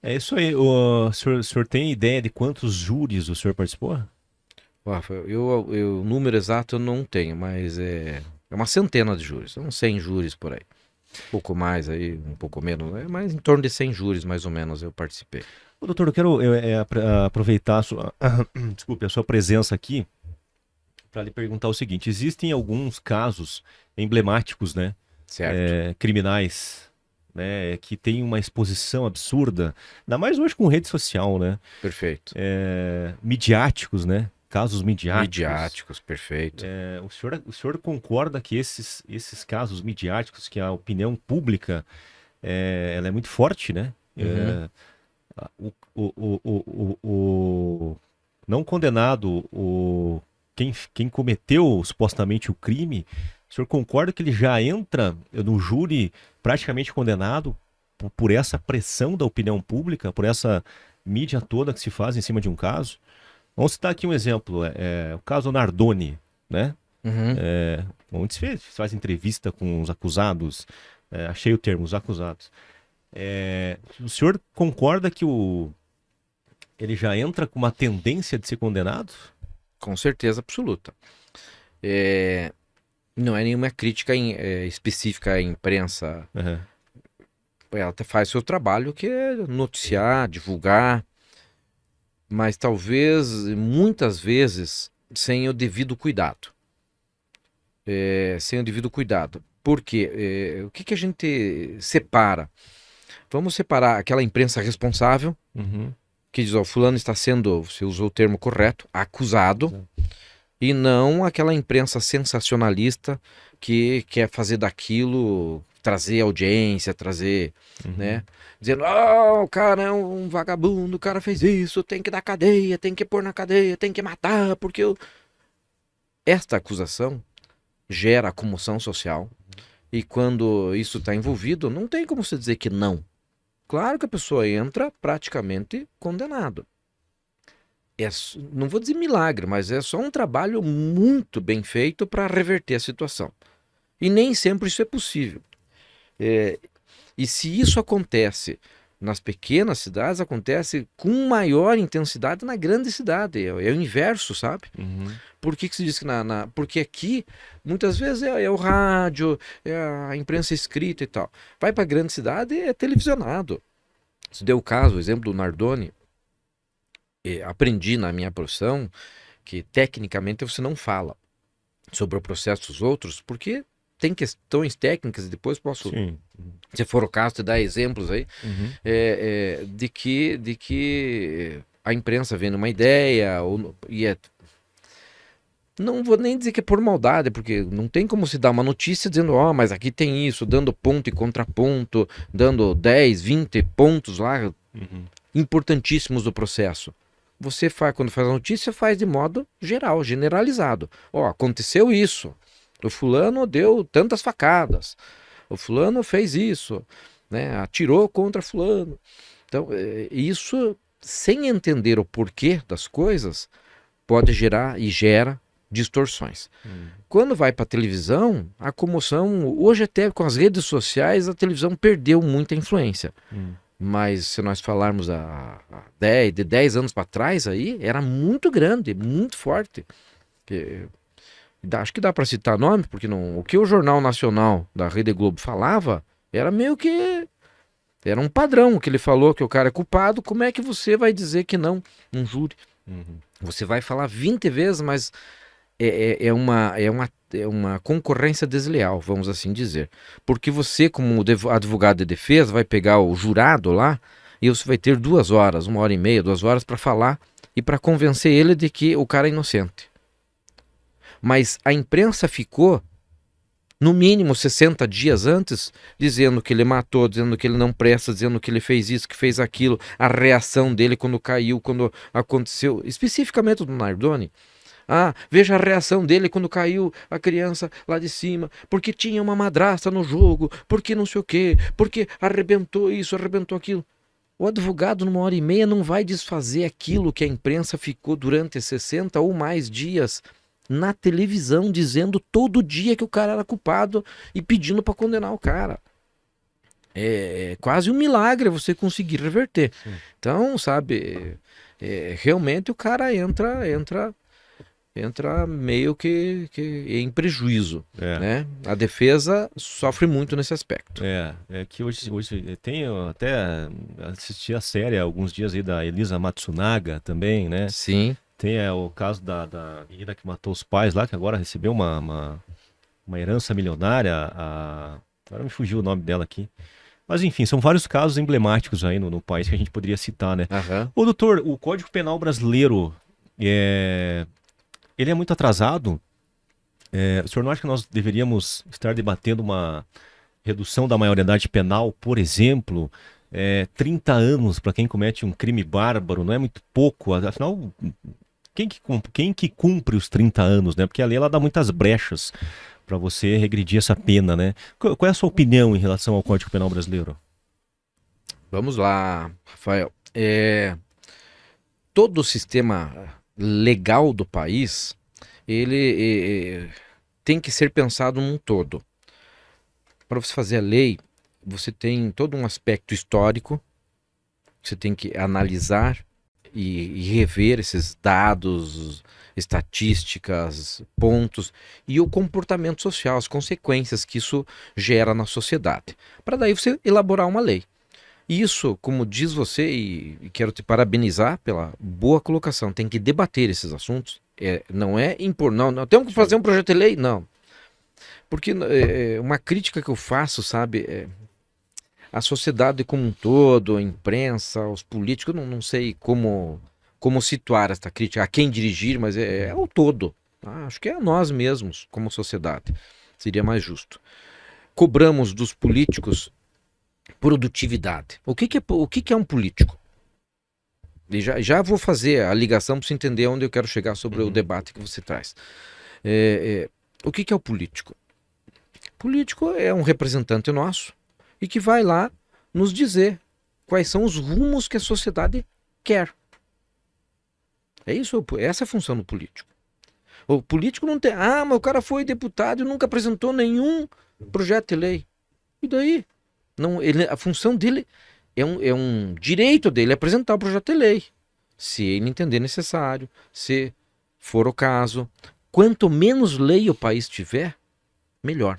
É isso aí. O senhor tem ideia de quantos júris o senhor participou? Rafa, o número exato eu não tenho, mas é uma centena de júris, são 100 júris por aí. Um pouco mais aí, um pouco menos, mas em torno de 100 júris mais ou menos eu participei. Ô, doutor, eu quero aproveitar desculpe, a sua presença aqui para lhe perguntar o seguinte: existem alguns casos emblemáticos, né, Certo. criminais, né, que tem uma exposição absurda, ainda mais hoje com rede social, né, Perfeito. midiáticos, né, casos midiáticos. Midiáticos, perfeito. O senhor concorda que esses casos midiáticos, que a opinião pública, ela é muito forte, né? Uhum. O não condenado, quem cometeu supostamente o crime, o senhor concorda que ele já entra no júri praticamente condenado por essa pressão da opinião pública, por essa mídia toda que se faz em cima de um caso? Vamos citar aqui um exemplo, o caso Nardoni, né? Uhum. Onde se faz entrevista com os acusados, achei o termo, os acusados. O senhor concorda que ele já entra com uma tendência de ser condenado? Com certeza absoluta. É, não é nenhuma crítica específica à imprensa. Uhum. Ela até faz seu trabalho, que é noticiar, divulgar, mas talvez, muitas vezes, sem o devido cuidado. Sem o devido cuidado. Por quê? O que a gente separa? Vamos separar aquela imprensa responsável, Uhum. que diz, ó, fulano está sendo, você usou o termo correto, acusado, e não aquela imprensa sensacionalista que quer fazer daquilo, trazer audiência, trazer, né? Dizendo, o cara é um vagabundo, o cara fez isso, tem que dar cadeia, tem que pôr na cadeia, tem que matar, porque eu... Esta acusação gera comoção social, e quando isso está envolvido, não tem como você dizer que não. Claro que a pessoa entra praticamente condenado. Não vou dizer milagre, mas é só um trabalho muito bem feito para reverter a situação. E nem sempre isso é possível. E se isso acontece nas pequenas cidades, acontece com maior intensidade na grande cidade. É o inverso, sabe? Uhum. Por que se diz que porque aqui, muitas vezes, é o rádio, é a imprensa escrita e tal. Vai para a grande cidade, é televisionado. Se deu o caso, o exemplo do Nardoni, aprendi na minha profissão que tecnicamente você não fala sobre o processo dos outros, porque tem questões técnicas, e depois posso, Sim. se for o caso, te dar exemplos aí, Uhum. de que a imprensa vendo uma ideia, não vou nem dizer que é por maldade, porque não tem como se dar uma notícia dizendo, mas aqui tem isso, dando ponto e contraponto, dando 10, 20 pontos lá, importantíssimos do processo. Você quando faz a notícia, faz de modo geral, generalizado. Aconteceu isso. O fulano deu tantas facadas. O fulano fez isso, né? Atirou contra fulano. Então, isso, sem entender o porquê das coisas, pode gerar e gera distorções. Quando vai para a televisão, a comoção, hoje até com as redes sociais, a televisão perdeu muita influência. Mas se nós falarmos de 10 anos para trás aí, era muito grande, muito forte. Acho que dá para citar nome, porque o que o Jornal Nacional da Rede Globo falava era meio que... Era um padrão que ele falou que o cara é culpado. Como é que você vai dizer que não num júri? Você vai falar 20 vezes, mas é uma concorrência desleal, vamos assim dizer. Porque você, como advogado de defesa, vai pegar o jurado lá e você vai ter 2 horas, 1h30, 2 horas para falar e para convencer ele de que o cara é inocente. Mas a imprensa ficou, no mínimo 60 dias antes, dizendo que ele matou, dizendo que ele não presta, dizendo que ele fez isso, que fez aquilo, a reação dele quando caiu, quando aconteceu, especificamente do Nardoni. Ah, veja a reação dele quando caiu a criança lá de cima, porque tinha uma madrasta no jogo, porque não sei o quê, porque arrebentou isso, arrebentou aquilo. O advogado, numa hora e meia, não vai desfazer aquilo que a imprensa ficou durante 60 ou mais dias na televisão, dizendo todo dia que o cara era culpado e pedindo para condenar o cara. É quase um milagre você conseguir reverter. Sim. Então, sabe, realmente o cara entra meio que em prejuízo, É. né? A defesa sofre muito nesse aspecto. É que hoje tem, eu até assisti a série há alguns dias aí da Elisa Matsunaga também, né? Sim, Tem o caso da menina que matou os pais lá, que agora recebeu uma herança milionária. Agora me fugiu o nome dela aqui. Mas enfim, são vários casos emblemáticos aí no país que a gente poderia citar, né? aham. Ô doutor, o Código Penal brasileiro, ele é muito atrasado? O senhor não acha que nós deveríamos estar debatendo uma redução da maioridade penal, por exemplo? 30 anos para quem comete um crime bárbaro não é muito pouco, afinal, quem que cumpre os 30 anos, né? Porque a lei ela dá muitas brechas para você regredir essa pena, né? Qual é a sua opinião em relação ao Código Penal brasileiro? Vamos lá, Rafael. Todo o sistema legal do país, ele tem que ser pensado num todo. Para você fazer a lei, você tem todo um aspecto histórico, você tem que analisar e rever esses dados, estatísticas, pontos e o comportamento social, as consequências que isso gera na sociedade. Para daí você elaborar uma lei. Isso, como diz você, e quero te parabenizar pela boa colocação, tem que debater esses assuntos. Não é impor, não temos que fazer um projeto de lei, não. Porque uma crítica que eu faço, sabe, a sociedade como um todo, a imprensa, os políticos, eu não sei como situar esta crítica, a quem dirigir, mas é ao todo. Tá? Acho que é a nós mesmos, como sociedade. Seria mais justo. Cobramos dos políticos produtividade. O que é um político? E já vou fazer a ligação para você entender onde eu quero chegar sobre o debate que você traz. O que é o político? Político é um representante nosso e que vai lá nos dizer quais são os rumos que a sociedade quer. Essa é a função do político. O político não tem... mas o cara foi deputado e nunca apresentou nenhum projeto de lei. E daí? Não, a função dele é um direito dele apresentar o projeto de lei. Se ele entender necessário, se for o caso. Quanto menos lei o país tiver, melhor.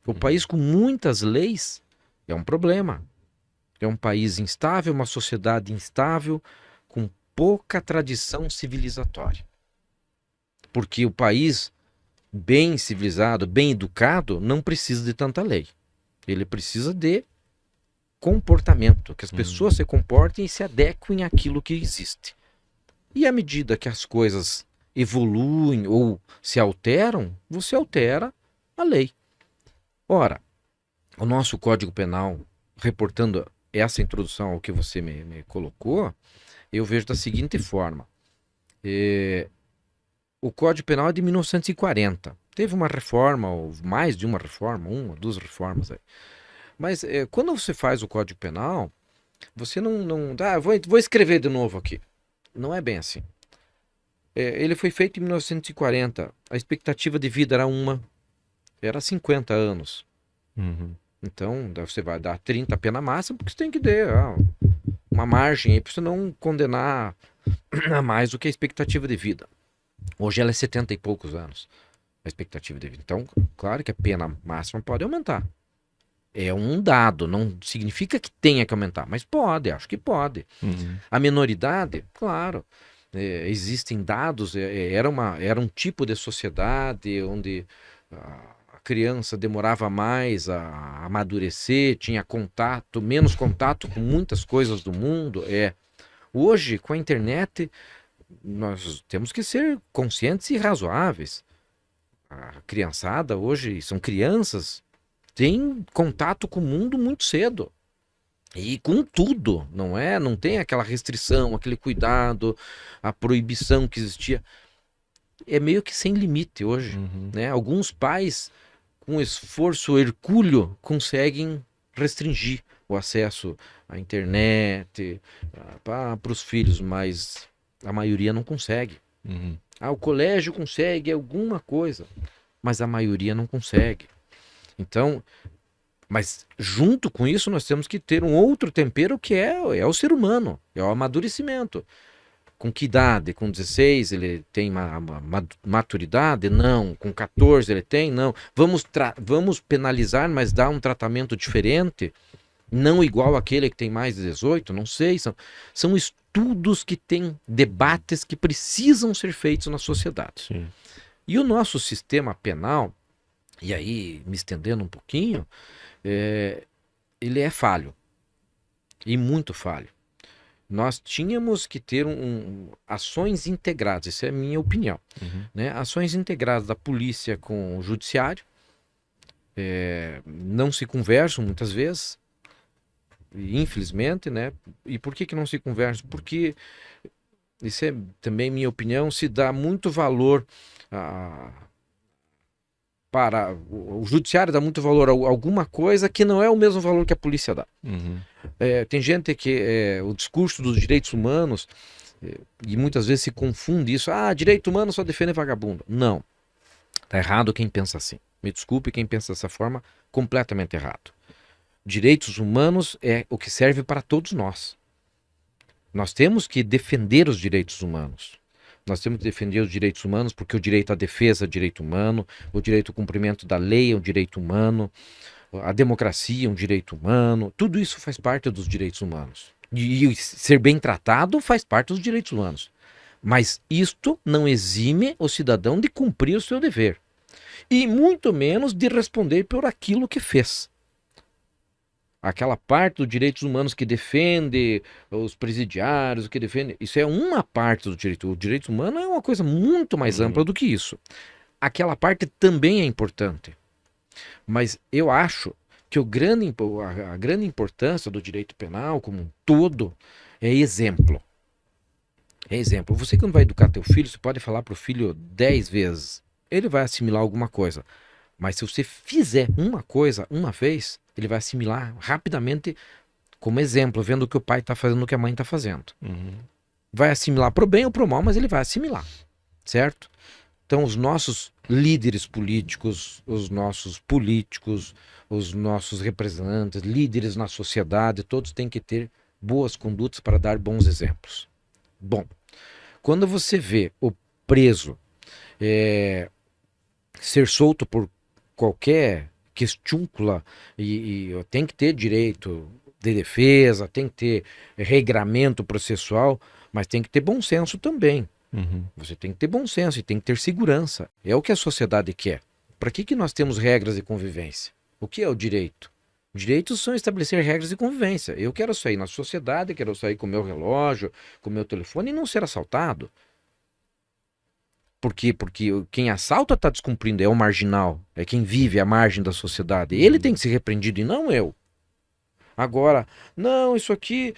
O país com muitas leis é um problema. É um país instável, uma sociedade instável, com pouca tradição civilizatória. Porque o país bem civilizado, bem educado, não precisa de tanta lei. Ele precisa de comportamento, que as pessoas se comportem e se adequem àquilo que existe. E à medida que as coisas evoluem ou se alteram, você altera a lei. Ora, o nosso Código Penal, reportando essa introdução ao que você me colocou, eu vejo da seguinte forma. O Código Penal é de 1940. Teve uma reforma, ou mais de uma reforma, uma, duas reformas aí. Mas quando você faz o Código Penal, você não vou escrever de novo aqui. Não é bem assim. Ele foi feito em 1940. A expectativa de vida era 50 anos. Uhum. Então, você vai dar 30 pena máxima, porque você tem que ter uma margem aí para você não condenar a mais do que a expectativa de vida. Hoje ela é 70 e poucos anos, a expectativa de vida. Então, claro que a pena máxima pode aumentar. É um dado, não significa que tenha que aumentar, mas pode, acho que pode. Uhum. A menoridade, claro, existem dados, era um tipo de sociedade onde a criança demorava mais a amadurecer, tinha menos contato com muitas coisas do mundo. Hoje, com a internet, nós temos que ser conscientes e razoáveis. A criançada hoje, são crianças, tem contato com o mundo muito cedo. E com tudo, não é? Não tem aquela restrição, aquele cuidado, a proibição que existia. É meio que sem limite hoje, né? Alguns pais, com esforço hercúleo, conseguem restringir o acesso à internet para os filhos, mas a maioria não consegue. O colégio consegue alguma coisa, mas a maioria não consegue. Então, mas junto com isso nós temos que ter um outro tempero que é o ser humano, é o amadurecimento. Com que idade? Com 16 ele tem maturidade? Não. Com 14 ele tem? Não. Vamos penalizar, mas dar um tratamento diferente? Não igual àquele que tem mais de 18? Não sei. São estudos que têm debates que precisam ser feitos na sociedade. Sim. E o nosso sistema penal, e aí me estendendo um pouquinho, ele é falho. E muito falho. Nós tínhamos que ter ações integradas, isso é a minha opinião, né? Ações integradas da polícia com o judiciário, não se conversam muitas vezes, infelizmente, né? E por que não se conversam? Porque, isso é também minha opinião, se dá muito valor para o judiciário, dá muito valor a alguma coisa que não é o mesmo valor que a polícia dá. Tem gente que o discurso dos direitos humanos, e muitas vezes se confunde isso. Direito humano só defende vagabundo. Não. Tá errado quem pensa assim. Me desculpe quem pensa dessa forma, completamente errado. Direitos humanos é o que serve para todos nós. Nós temos que defender os direitos humanos. Nós temos que defender os direitos humanos porque o direito à defesa é direito humano, o direito ao cumprimento da lei é um direito humano, a democracia é um direito humano, tudo isso faz parte dos direitos humanos. E ser bem tratado faz parte dos direitos humanos. Mas isto não exime o cidadão de cumprir o seu dever. E muito menos de responder por aquilo que fez. Aquela parte dos direitos humanos que defende os presidiários, que defende... Isso é uma parte do direito. O direito humano é uma coisa muito mais ampla do que isso. Aquela parte também é importante. Mas eu acho que a grande importância do direito penal como um todo é exemplo. É exemplo. Você quando vai educar teu filho, você pode falar para o filho 10 vezes. Ele vai assimilar alguma coisa. Mas se você fizer uma coisa uma vez, ele vai assimilar rapidamente como exemplo, vendo o que o pai está fazendo, o que a mãe está fazendo. Vai assimilar pro bem ou pro mal, mas ele vai assimilar. Certo? Então os nossos líderes políticos, os nossos políticos, os nossos representantes, líderes na sociedade, todos têm que ter boas condutas para dar bons exemplos. Bom, quando você vê o preso ser solto por qualquer questúncula e tem que ter direito de defesa, tem que ter regramento processual, mas tem que ter bom senso também. Você tem que ter bom senso e tem que ter segurança. É o que a sociedade quer. Para que nós temos regras de convivência? O que é o direito? Direitos são estabelecer regras de convivência. Eu quero sair na sociedade, quero sair com o meu relógio, com o meu telefone e não ser assaltado. Por quê? Porque quem assalta está descumprindo, é o marginal, é quem vive à margem da sociedade. Ele tem que ser repreendido e não eu. Agora, não, isso aqui,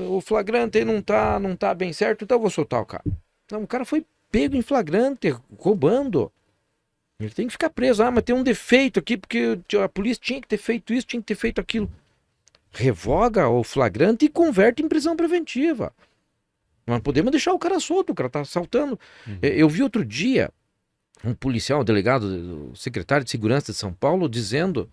o flagrante não tá bem certo, então eu vou soltar o cara. Não, o cara foi pego em flagrante, roubando. Ele tem que ficar preso. Mas tem um defeito aqui, porque a polícia tinha que ter feito isso, tinha que ter feito aquilo. Revoga o flagrante e converte em prisão preventiva. Não podemos deixar o cara solto, o cara tá assaltando. Eu vi outro dia um policial, um delegado, o secretário de Segurança de São Paulo, dizendo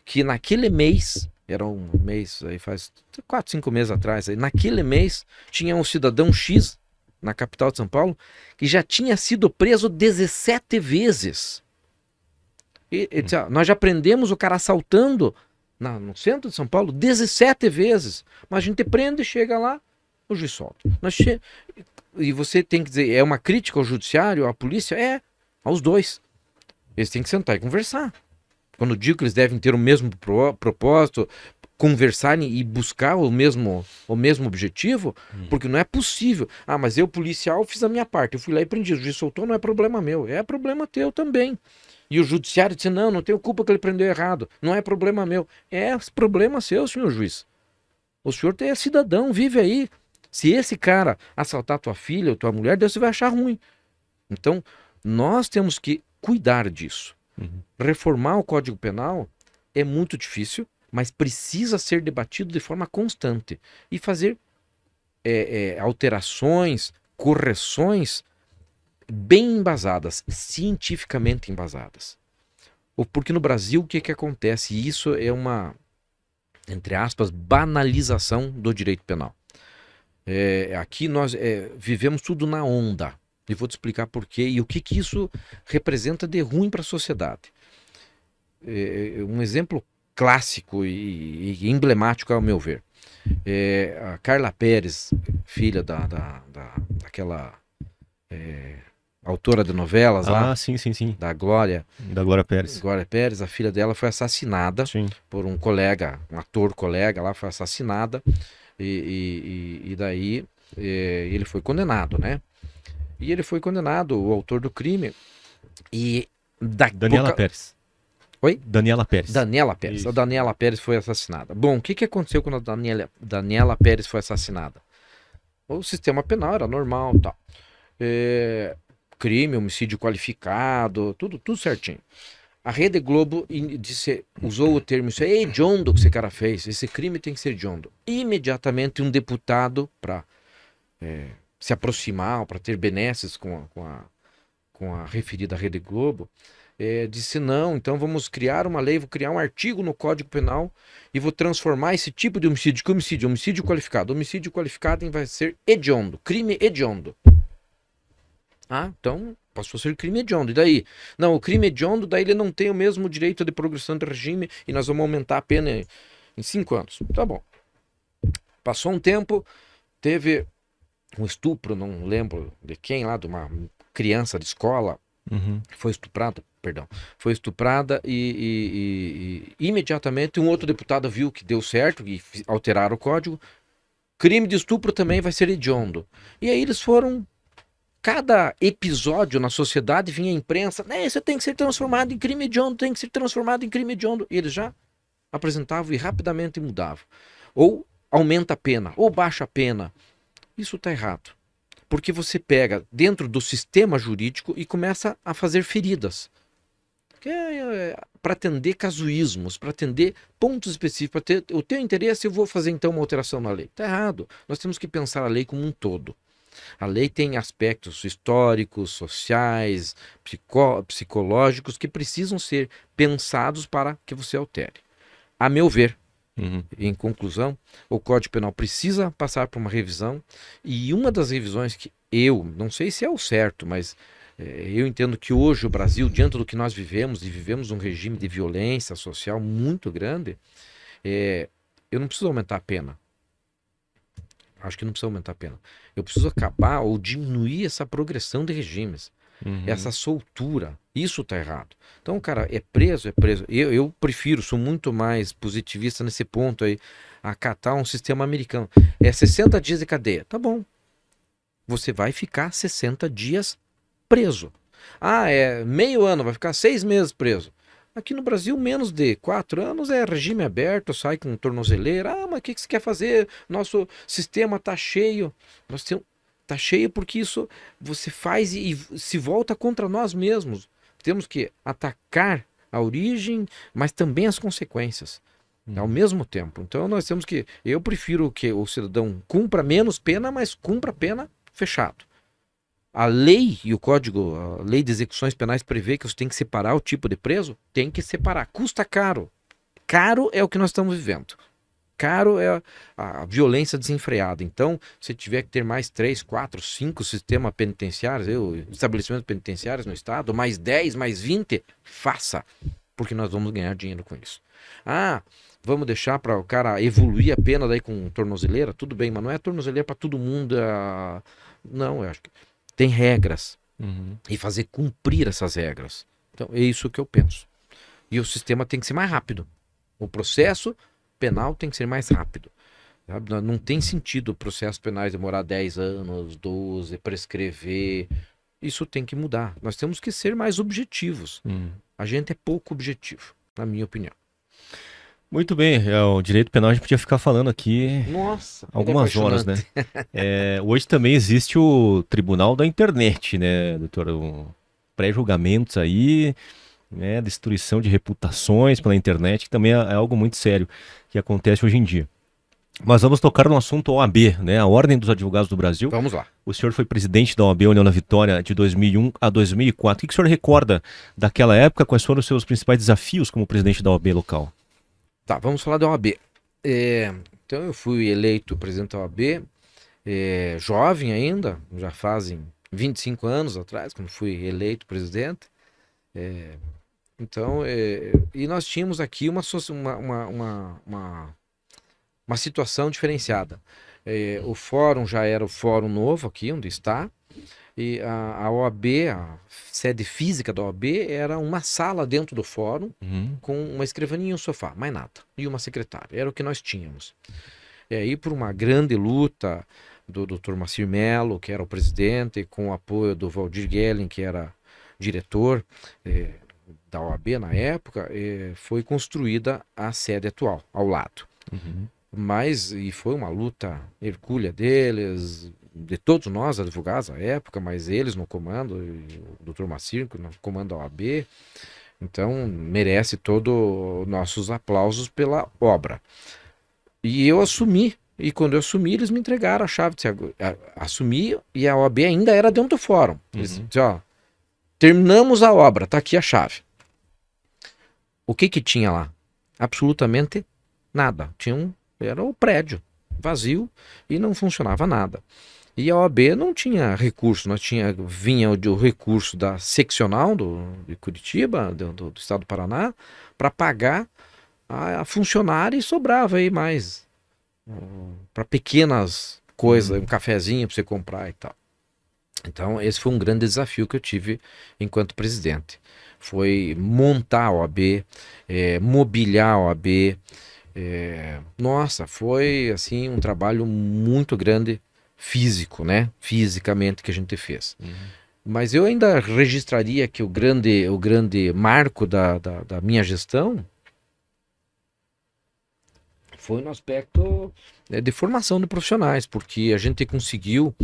que naquele mês, era um mês, aí faz 4, 5 meses atrás, aí, naquele mês tinha um cidadão X na capital de São Paulo que já tinha sido preso 17 vezes. E disse, nós já prendemos o cara assaltando no centro de São Paulo 17 vezes, mas a gente prende, chega lá, o juiz solta. E você tem que dizer, é uma crítica ao judiciário, à polícia? Aos dois. Eles têm que sentar e conversar. Quando eu digo que eles devem ter o mesmo propósito, conversarem e buscar o mesmo objetivo, porque não é possível. Mas eu, policial, fiz a minha parte. Eu fui lá e prendi. O juiz soltou, não é problema meu. É problema teu também. E o judiciário disse, não tenho culpa que ele prendeu errado. Não é problema meu. É problema seu, senhor juiz. O senhor é cidadão, vive aí. Se esse cara assaltar tua filha ou tua mulher, Deus vai achar ruim. Então, nós temos que cuidar disso. Reformar o Código Penal é muito difícil, mas precisa ser debatido de forma constante. E fazer alterações, correções bem embasadas, cientificamente embasadas. Porque no Brasil o que acontece? E isso é uma, entre aspas, banalização do direito penal. Aqui nós vivemos tudo na onda. E vou te explicar por quê e o que isso representa de ruim para a sociedade. Um exemplo clássico e emblemático, ao meu ver. A Carla Perez, filha daquela autora de novelas lá. Sim. Da Glória. Da Glória Pérez. Glória Pérez, a filha dela foi assassinada por um colega, um ator colega lá, foi assassinada. E daí ele foi condenado, né? E ele foi condenado, o autor do crime. E Daniela Pérez. Oi? Daniela Pérez. Daniela Pérez. Isso. A Daniela Pérez foi assassinada. Bom, o que aconteceu quando a Daniela Pérez foi assassinada? O sistema penal era normal, tal. Crime, homicídio qualificado, tudo certinho. A Rede Globo usou o termo, isso é hediondo que esse cara fez, esse crime tem que ser hediondo. Imediatamente um deputado, para se aproximar, para ter benesses com a referida Rede Globo, disse não, então vamos criar uma lei, vou criar um artigo no Código Penal e vou transformar esse tipo de homicídio, que homicídio? Homicídio qualificado. Homicídio qualificado vai ser hediondo, crime hediondo. Então passou a ser crime hediondo. E daí? Não, o crime hediondo, daí ele não tem o mesmo direito de progressão de regime e nós vamos aumentar a pena em 5 anos. Tá bom. Passou um tempo, teve um estupro, não lembro de quem lá, de uma criança de escola, foi estuprada e imediatamente um outro deputado viu que deu certo e alteraram o código. Crime de estupro também vai ser hediondo. E aí eles foram... Cada episódio na sociedade vinha a imprensa, isso tem que ser transformado em crime hediondo, tem que ser transformado em crime hediondo. E eles já apresentavam e rapidamente mudavam. Ou aumenta a pena, ou baixa a pena. Isso está errado. Porque você pega dentro do sistema jurídico e começa a fazer feridas. Para atender casuísmos, para atender pontos específicos, para ter o teu interesse, eu vou fazer então uma alteração na lei. Está errado. Nós temos que pensar a lei como um todo. A lei tem aspectos históricos, sociais, psicológicos que precisam ser pensados para que você altere. A meu ver, em conclusão, o Código Penal precisa passar por uma revisão e uma das revisões que eu, não sei se é o certo, mas eu entendo que hoje o Brasil, diante do que nós vivemos, e vivemos um regime de violência social muito grande, eu não preciso aumentar a pena. Acho que não precisa aumentar a pena. Eu preciso acabar ou diminuir essa progressão de regimes. Essa soltura. Isso está errado. Então, cara, é preso. Eu prefiro, sou muito mais positivista nesse ponto aí, acatar um sistema americano. 60 dias de cadeia. Tá bom. Você vai ficar 60 dias preso. Meio ano, vai ficar 6 meses preso. Aqui no Brasil, menos de 4 anos é regime aberto, sai com tornozeleira. Mas o que você quer fazer? Nosso sistema tá cheio. Tá cheio porque isso você faz e se volta contra nós mesmos. Temos que atacar a origem, mas também as consequências. Ao mesmo tempo. Então nós temos que... Eu prefiro que o cidadão cumpra menos pena, mas cumpra a pena fechado. A lei e o código, a lei de execuções penais prevê que você tem que separar o tipo de preso, tem que separar. Custa caro. Caro é o que nós estamos vivendo. Caro é a violência desenfreada. Então, se tiver que ter mais 3, 4, 5 sistemas penitenciários, estabelecimentos penitenciários no estado, mais 10, mais 20, faça. Porque nós vamos ganhar dinheiro com isso. Vamos deixar para o cara evoluir a pena daí com tornozeleira? Tudo bem, mas não é tornozeleira para todo mundo. Não, eu acho que tem regras. E fazer cumprir essas regras. Então, é isso que eu penso. E o sistema tem que ser mais rápido. O processo penal tem que ser mais rápido. Sabe? Não tem sentido processos penais demorar 10 anos, 12, prescrever. Isso tem que mudar. Nós temos que ser mais objetivos. A gente é pouco objetivo, na minha opinião. Muito bem, o direito penal a gente podia ficar falando aqui Nossa, algumas horas, né? Hoje também existe o Tribunal da Internet, né, doutor? Pré-julgamentos aí, né, destruição de reputações pela internet, que também é algo muito sério que acontece hoje em dia. Mas vamos tocar no assunto OAB, né? A Ordem dos Advogados do Brasil. Vamos lá. O senhor foi presidente da OAB União da Vitória de 2001 a 2004. O que o senhor recorda daquela época? Quais foram os seus principais desafios como presidente da OAB local? Tá, vamos falar da OAB. Então eu fui eleito presidente da OAB, jovem ainda, já fazem 25 anos atrás, quando fui eleito presidente. E nós tínhamos aqui uma situação diferenciada. O fórum já era o fórum novo aqui, onde está, e a OAB, a sede física da OAB, era uma sala dentro do fórum, com uma escrivaninha e um sofá, mais nada, e uma secretária. Era o que nós tínhamos. E aí, por uma grande luta do Dr. Macir Mello, que era o presidente, com o apoio do Valdir Guellen, que era diretor da OAB na época, foi construída a sede atual, ao lado. E foi uma luta hercúlea deles, de todos nós, advogados à época, mas eles no comando, e o Dr. Macir no comando da OAB. Então, merece todos os nossos aplausos pela obra. E eu assumi, e quando eu assumi, eles me entregaram a chave. Assumi, e a OAB ainda era dentro do fórum. Eles disseram, terminamos a obra, tá aqui a chave. O que tinha lá? Absolutamente nada. Era o prédio vazio e não funcionava nada. E a OAB não tinha recurso, vinha o recurso da seccional de Curitiba, do estado do Paraná, para pagar a funcionária, e sobrava aí mais para pequenas coisas, um cafezinho para você comprar e tal. Então esse foi um grande desafio que eu tive enquanto presidente. Foi montar a OAB, mobiliar a OAB. Nossa, foi assim um trabalho muito grande físico, né? Fisicamente, que a gente fez. Mas eu ainda registraria que o grande marco da minha gestão foi no aspecto de formação de profissionais, porque a gente conseguiu,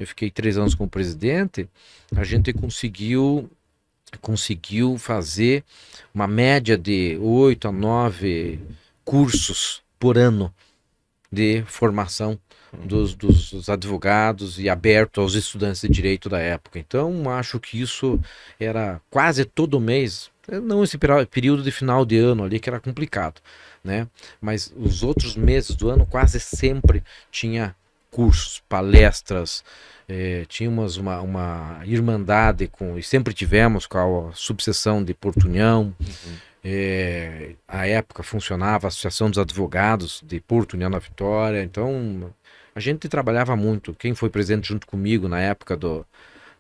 eu fiquei 3 anos como presidente, a gente conseguiu fazer uma média de 8 a 9 cursos por ano de formação dos advogados e aberto aos estudantes de direito da época. Então, acho que isso era quase todo mês, não esse período de final de ano ali que era complicado, né? Mas os outros meses do ano quase sempre tinha cursos, palestras, tínhamos uma irmandade e sempre tivemos com a subseção de Porto União. A época funcionava a Associação dos Advogados de Porto União da Vitória. Então a gente trabalhava muito. Quem foi presente junto comigo na época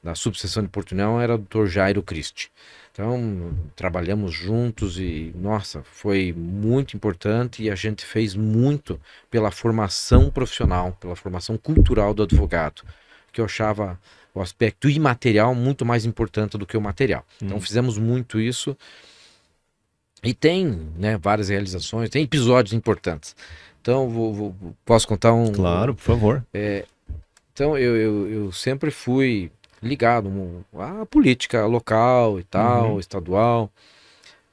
da subseção de Porto União era o Dr. Jairo Christi. Então trabalhamos juntos e nossa, foi muito importante, e a gente fez muito pela formação profissional, pela formação cultural do advogado, que eu achava o aspecto imaterial muito mais importante do que o material. Então fizemos muito isso. E tem, né, várias realizações, tem episódios importantes. Então, posso contar um... Claro, por favor. Então, eu sempre fui ligado à política local e tal, estadual.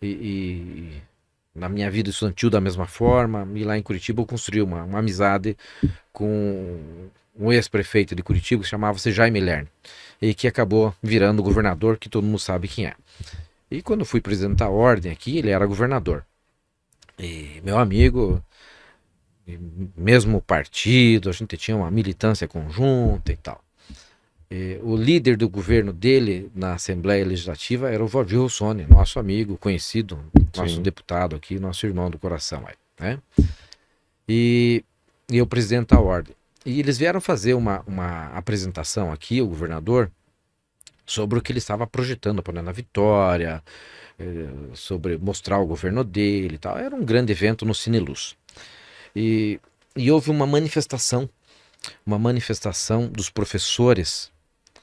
E na minha vida estudantil da mesma forma. E lá em Curitiba eu construí uma amizade com um ex-prefeito de Curitiba que chamava-se Jaime Lerner, e que acabou virando governador, que todo mundo sabe quem é. E quando eu fui presidente da ordem aqui, ele era governador. E meu amigo, mesmo partido, a gente tinha uma militância conjunta e tal. E o líder do governo dele na Assembleia Legislativa era o Valdir Rossoni, nosso amigo, conhecido, nosso deputado aqui, nosso irmão do coração aí, né? E eu presidente da ordem. E eles vieram fazer uma apresentação aqui, o governador, sobre o que ele estava projetando para na Vitória, sobre mostrar o governo dele e tal. Era um grande evento no Cineluz. E houve uma manifestação dos professores,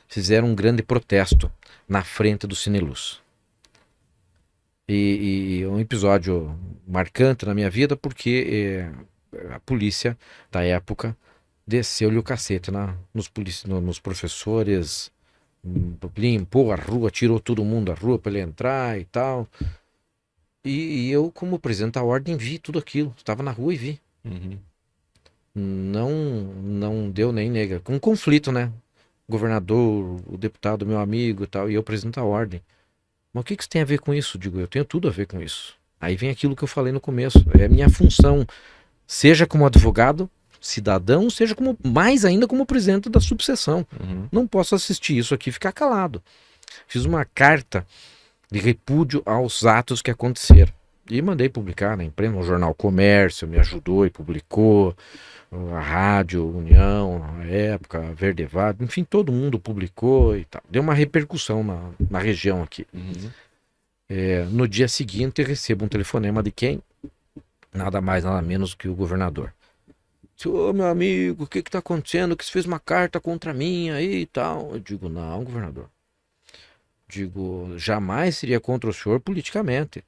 fizeram um grande protesto na frente do Cineluz. E um episódio marcante na minha vida porque a polícia da época desceu-lhe o cacete nos professores, limpou a rua, tirou todo mundo da rua para ele entrar e tal. E eu, como presidente da ordem, vi tudo aquilo. Estava na rua e vi. Uhum. Não deu nem nega. Com um conflito, né? O governador, o deputado, meu amigo e tal, e eu presidente da ordem. Mas o que isso tem a ver com isso? Digo, eu tenho tudo a ver com isso. Aí vem aquilo que eu falei no começo. É a minha função, seja como advogado, cidadão, seja como, mais ainda como presidente da subseção. Uhum. Não posso assistir isso aqui e ficar calado. Fiz uma carta de repúdio aos atos que aconteceram. E mandei publicar na imprensa, no jornal Comércio, me ajudou e publicou. A Rádio União, na época, Verdevado, enfim, todo mundo publicou e tal. Deu uma repercussão na região aqui. Uhum. No dia seguinte, eu recebo um telefonema de quem? Nada mais, nada menos que o governador. Ô, meu amigo, o que está acontecendo? Que você fez uma carta contra mim aí e tal. Eu digo, não, governador. Digo, jamais seria contra o senhor politicamente.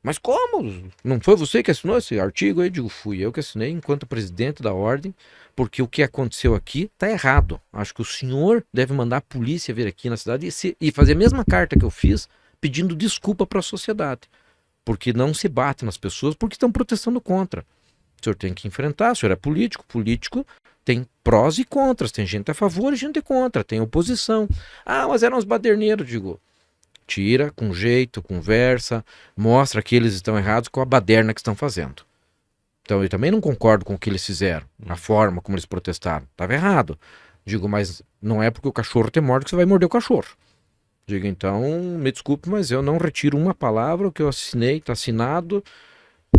Mas como? Não foi você que assinou esse artigo aí? Digo, fui eu que assinei enquanto presidente da ordem, porque o que aconteceu aqui está errado. Acho que o senhor deve mandar a polícia vir aqui na cidade e fazer a mesma carta que eu fiz, pedindo desculpa para a sociedade. Porque não se bate nas pessoas, porque estão protestando contra. O senhor tem que enfrentar, o senhor é político, político tem prós e contras, tem gente a favor e gente contra, tem oposição. Ah, mas eram os baderneiros, digo. Tira, com jeito, conversa, mostra que eles estão errados com a baderna que estão fazendo. Então eu também não concordo com o que eles fizeram, a forma como eles protestaram. Estava errado. Digo, mas não é porque o cachorro tem morte que você vai morder o cachorro. Digo, então, me desculpe, mas eu não retiro uma palavra, o que eu assinei, está assinado.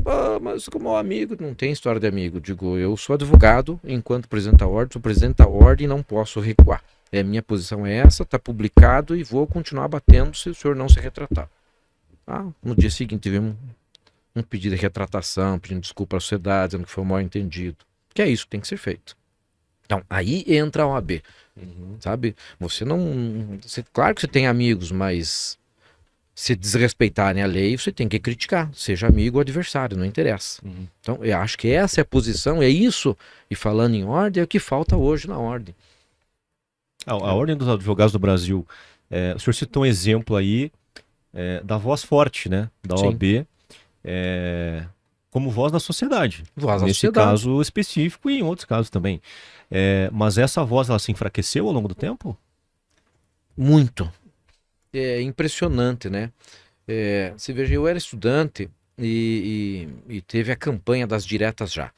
Ah, mas como amigo, não tem história de amigo. Digo, eu sou advogado, enquanto presidente da ordem, sou presidente da ordem e não posso recuar. Minha posição é essa, está publicado e vou continuar batendo se o senhor não se retratar. No dia seguinte tivemos um pedido de retratação, pedindo desculpa à sociedade, dizendo que foi um mal entendido. Que é isso que tem que ser feito. Então, aí entra a OAB, sabe? Você não... claro que você tem amigos, mas se desrespeitarem a lei, você tem que criticar, seja amigo ou adversário, não interessa. Então, eu acho que essa é a posição, é isso, e falando em ordem, é o que falta hoje na ordem. A Ordem dos Advogados do Brasil, o senhor citou um exemplo aí da voz forte, né? Da OAB, como voz da sociedade. Voz da nesse sociedade. caso específico e em outros casos também. Mas essa voz, ela se enfraqueceu ao longo do tempo? Muito. É impressionante, né? Você veja, eu era estudante e teve a campanha das diretas já.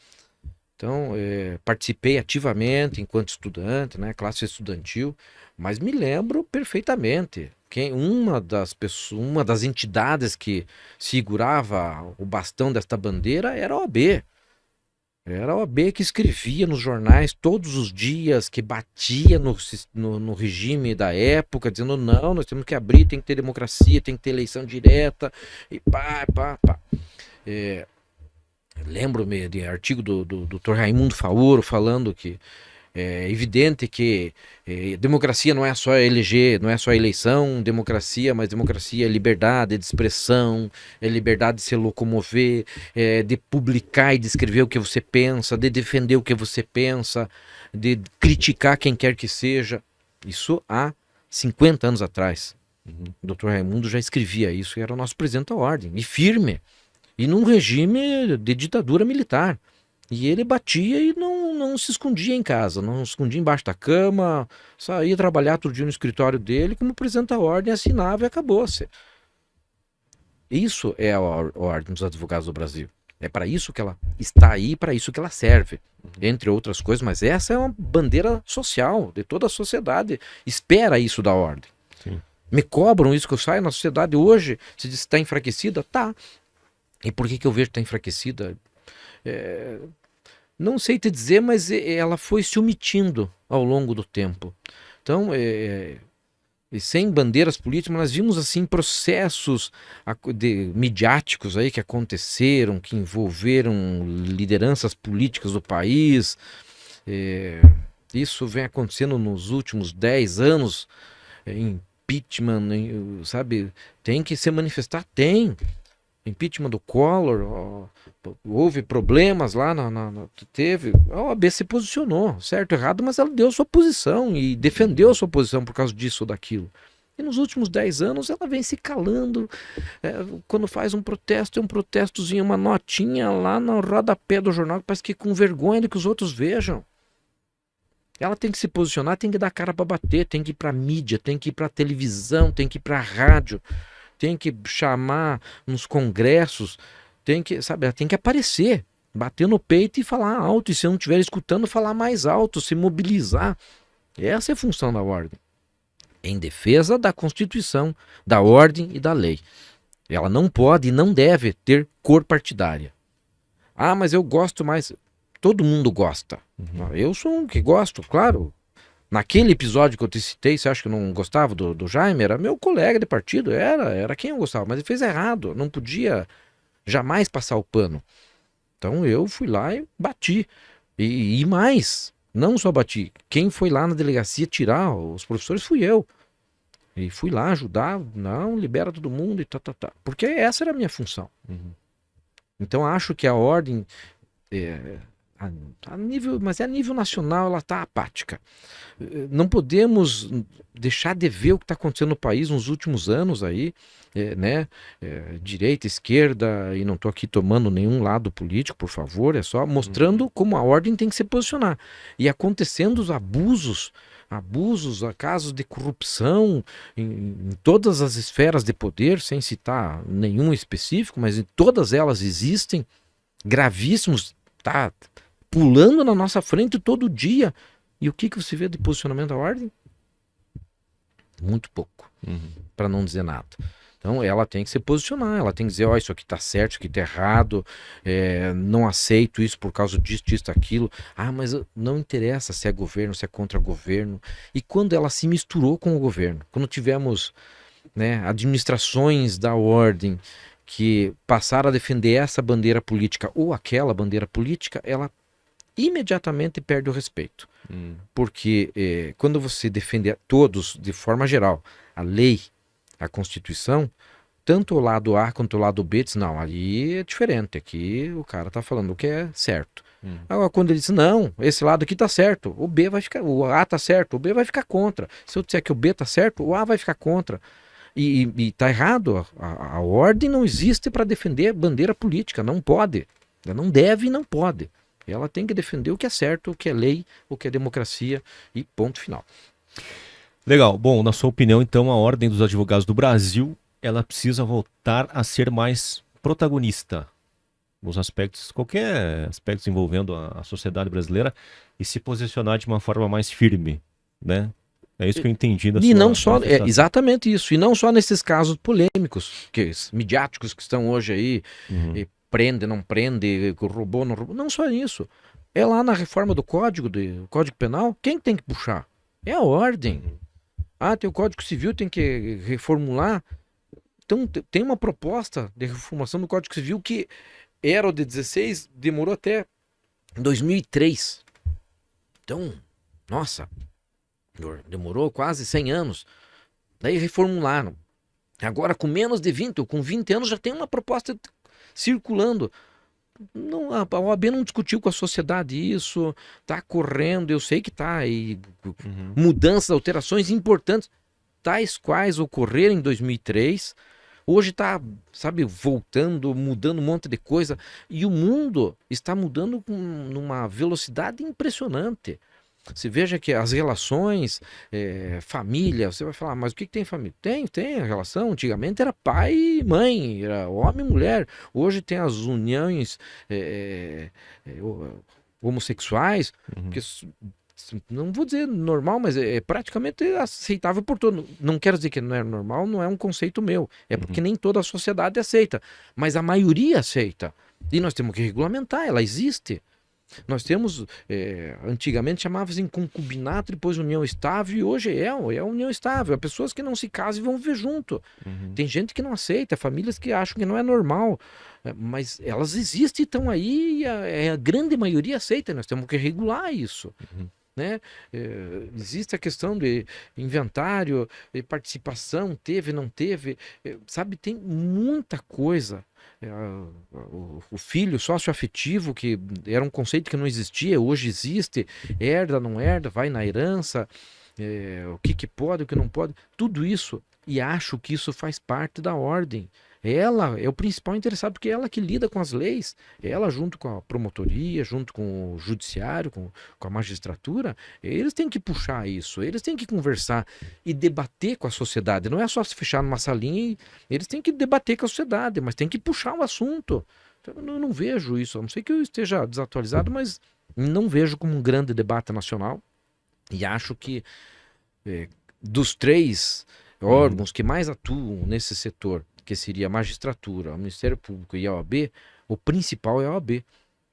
Então, participei ativamente enquanto estudante, né, classe estudantil, mas me lembro perfeitamente que uma das entidades que segurava o bastão desta bandeira era a OAB. Era a OAB que escrevia nos jornais todos os dias, que batia no regime da época, dizendo não, nós temos que abrir, tem que ter democracia, tem que ter eleição direta, e pá. Lembro-me de artigo do Dr. Raimundo Faoro falando que é evidente que democracia não é só eleger, não é só eleição, mas democracia é liberdade de expressão, é liberdade de se locomover, de publicar e de escrever o que você pensa, de defender o que você pensa, de criticar quem quer que seja. Isso há 50 anos atrás. O Dr. Raimundo já escrevia isso e era o nosso presidente da ordem, e firme. E num regime de ditadura militar. E ele batia e não se escondia em casa, não se escondia embaixo da cama, saía trabalhar todo dia no escritório dele, como presidente da ordem, assinava e acabou-se. Isso é a Ordem dos Advogados do Brasil. É para isso que ela está aí, para isso que ela serve, entre outras coisas, mas essa é uma bandeira social de toda a sociedade. Espera isso da ordem. Sim. Me cobram isso que eu saio na sociedade hoje, se diz que está enfraquecida, tá. E por que eu vejo que está enfraquecida? Não sei te dizer, mas ela foi se omitindo ao longo do tempo. Então, e sem bandeiras políticas, nós vimos assim processos midiáticos aí que aconteceram, que envolveram lideranças políticas do país. Isso vem acontecendo nos últimos 10 anos, impeachment, sabe? Tem que se manifestar? Tem. impeachment do Collor, houve problemas lá, teve, a OAB se posicionou, certo, errado, mas ela deu sua posição e defendeu a sua posição por causa disso ou daquilo. E nos últimos 10 anos ela vem se calando, quando faz um protesto, é um protestozinho, uma notinha lá no rodapé do jornal, parece que com vergonha de que os outros vejam. Ela tem que se posicionar, tem que dar cara para bater, tem que ir para mídia, tem que ir para televisão, tem que ir para rádio, tem que chamar nos congressos, tem que, sabe, ela tem que aparecer, bater no peito e falar alto, e se não estiver escutando, falar mais alto, se mobilizar. Essa é a função da ordem, em defesa da Constituição, da ordem e da lei. Ela não pode e não deve ter cor partidária. Ah, mas eu gosto mais. Todo mundo gosta. Eu sou um que gosto, claro. Naquele episódio que eu te citei, você acha que eu não gostava do Jaime? Era meu colega de partido, era quem eu gostava, mas ele fez errado, não podia jamais passar o pano. Então eu fui lá e bati. E mais, não só bati, quem foi lá na delegacia tirar os professores fui eu. E fui lá ajudar, não, libera todo mundo e tá. Porque essa era a minha função. Então acho que a ordem... a nível, mas a nível nacional ela está apática. Não podemos deixar de ver o que está acontecendo no país nos últimos anos aí, direita, esquerda, e não estou aqui tomando nenhum lado político, por favor, é só mostrando como a ordem tem que se posicionar. E acontecendo os abusos, casos de corrupção em todas as esferas de poder, sem citar nenhum específico, mas em todas elas existem, gravíssimos, tá pulando na nossa frente todo dia. E o que você vê de posicionamento da ordem? Muito pouco, para não dizer nada. Então ela tem que se posicionar, ela tem que dizer, isso aqui tá certo, isso aqui tá errado, não aceito isso por causa disso, aquilo. Ah, mas não interessa se é governo, se é contra governo. E quando ela se misturou com o governo, quando tivemos administrações da ordem que passaram a defender essa bandeira política ou aquela bandeira política, ela imediatamente perde o respeito. Porque quando você defende a todos, de forma geral, a lei, a Constituição, tanto o lado A quanto o lado B diz, não, ali é diferente, aqui o cara tá falando o que é certo. Agora quando ele diz, não, esse lado aqui tá certo, o A tá certo, o B vai ficar contra. Se eu disser que o B tá certo, o A vai ficar contra. E tá errado, a ordem não existe para defender bandeira política, não pode, ela não deve e não pode. Ela tem que defender o que é certo, o que é lei, o que é democracia e ponto final. Legal. Bom, na sua opinião, então, a Ordem dos Advogados do Brasil, ela precisa voltar a ser mais protagonista nos aspectos, qualquer aspecto envolvendo a sociedade brasileira e se posicionar de uma forma mais firme, né? É isso que eu entendi da sua não só exatamente isso, e não só nesses casos polêmicos, midiáticos que estão hoje aí, prende, não prende, roubou, não roubou. Não só isso. É lá na reforma do Código Penal, quem tem que puxar? É a ordem. Tem o Código Civil, tem que reformular. Então tem uma proposta de reformulação do Código Civil que era o de 16, demorou até 2003. Então, nossa, demorou quase 100 anos. Daí reformularam. Agora com menos de 20, ou com 20 anos já tem uma proposta circulando. Não, a OAB não discutiu com a sociedade isso, está correndo, eu sei que está aí, mudanças, alterações importantes, tais quais ocorreram em 2003, hoje está, voltando, mudando um monte de coisa, e o mundo está mudando numa velocidade impressionante. Você veja que as relações, família, você vai falar, mas o que tem família? Tem a relação, antigamente era pai e mãe, era homem e mulher, hoje tem as uniões homossexuais, que, não vou dizer normal, mas é praticamente aceitável por todo. Não quero dizer que não é normal, não é um conceito meu, é porque nem toda a sociedade aceita, mas a maioria aceita, e nós temos que regulamentar, ela existe. Nós temos, antigamente chamava-se em concubinato, depois união estável, e hoje é união estável. Há pessoas que não se casam e vão viver junto. Tem gente que não aceita, famílias que acham que não é normal, mas elas existem e estão aí, e a grande maioria aceita. Nós temos que regular isso. né? Existe a questão de inventário, de participação, teve, não teve, sabe? Tem muita coisa. O filho socioafetivo, que era um conceito que não existia, hoje existe, herda, não herda, vai na herança, o que pode, o que não pode, tudo isso, e acho que isso faz parte da ordem. Ela é o principal interessado, porque é ela que lida com as leis, ela junto com a promotoria, junto com o judiciário, com a magistratura, eles têm que puxar isso, eles têm que conversar e debater com a sociedade, não é só se fechar numa salinha, e eles têm que debater com a sociedade, mas tem que puxar o assunto. Então, eu não vejo isso, a não ser que eu esteja desatualizado, mas não vejo como um grande debate nacional, e acho que dos 3 órgãos que mais atuam nesse setor, que seria a magistratura, o Ministério Público e a OAB, o principal é a OAB,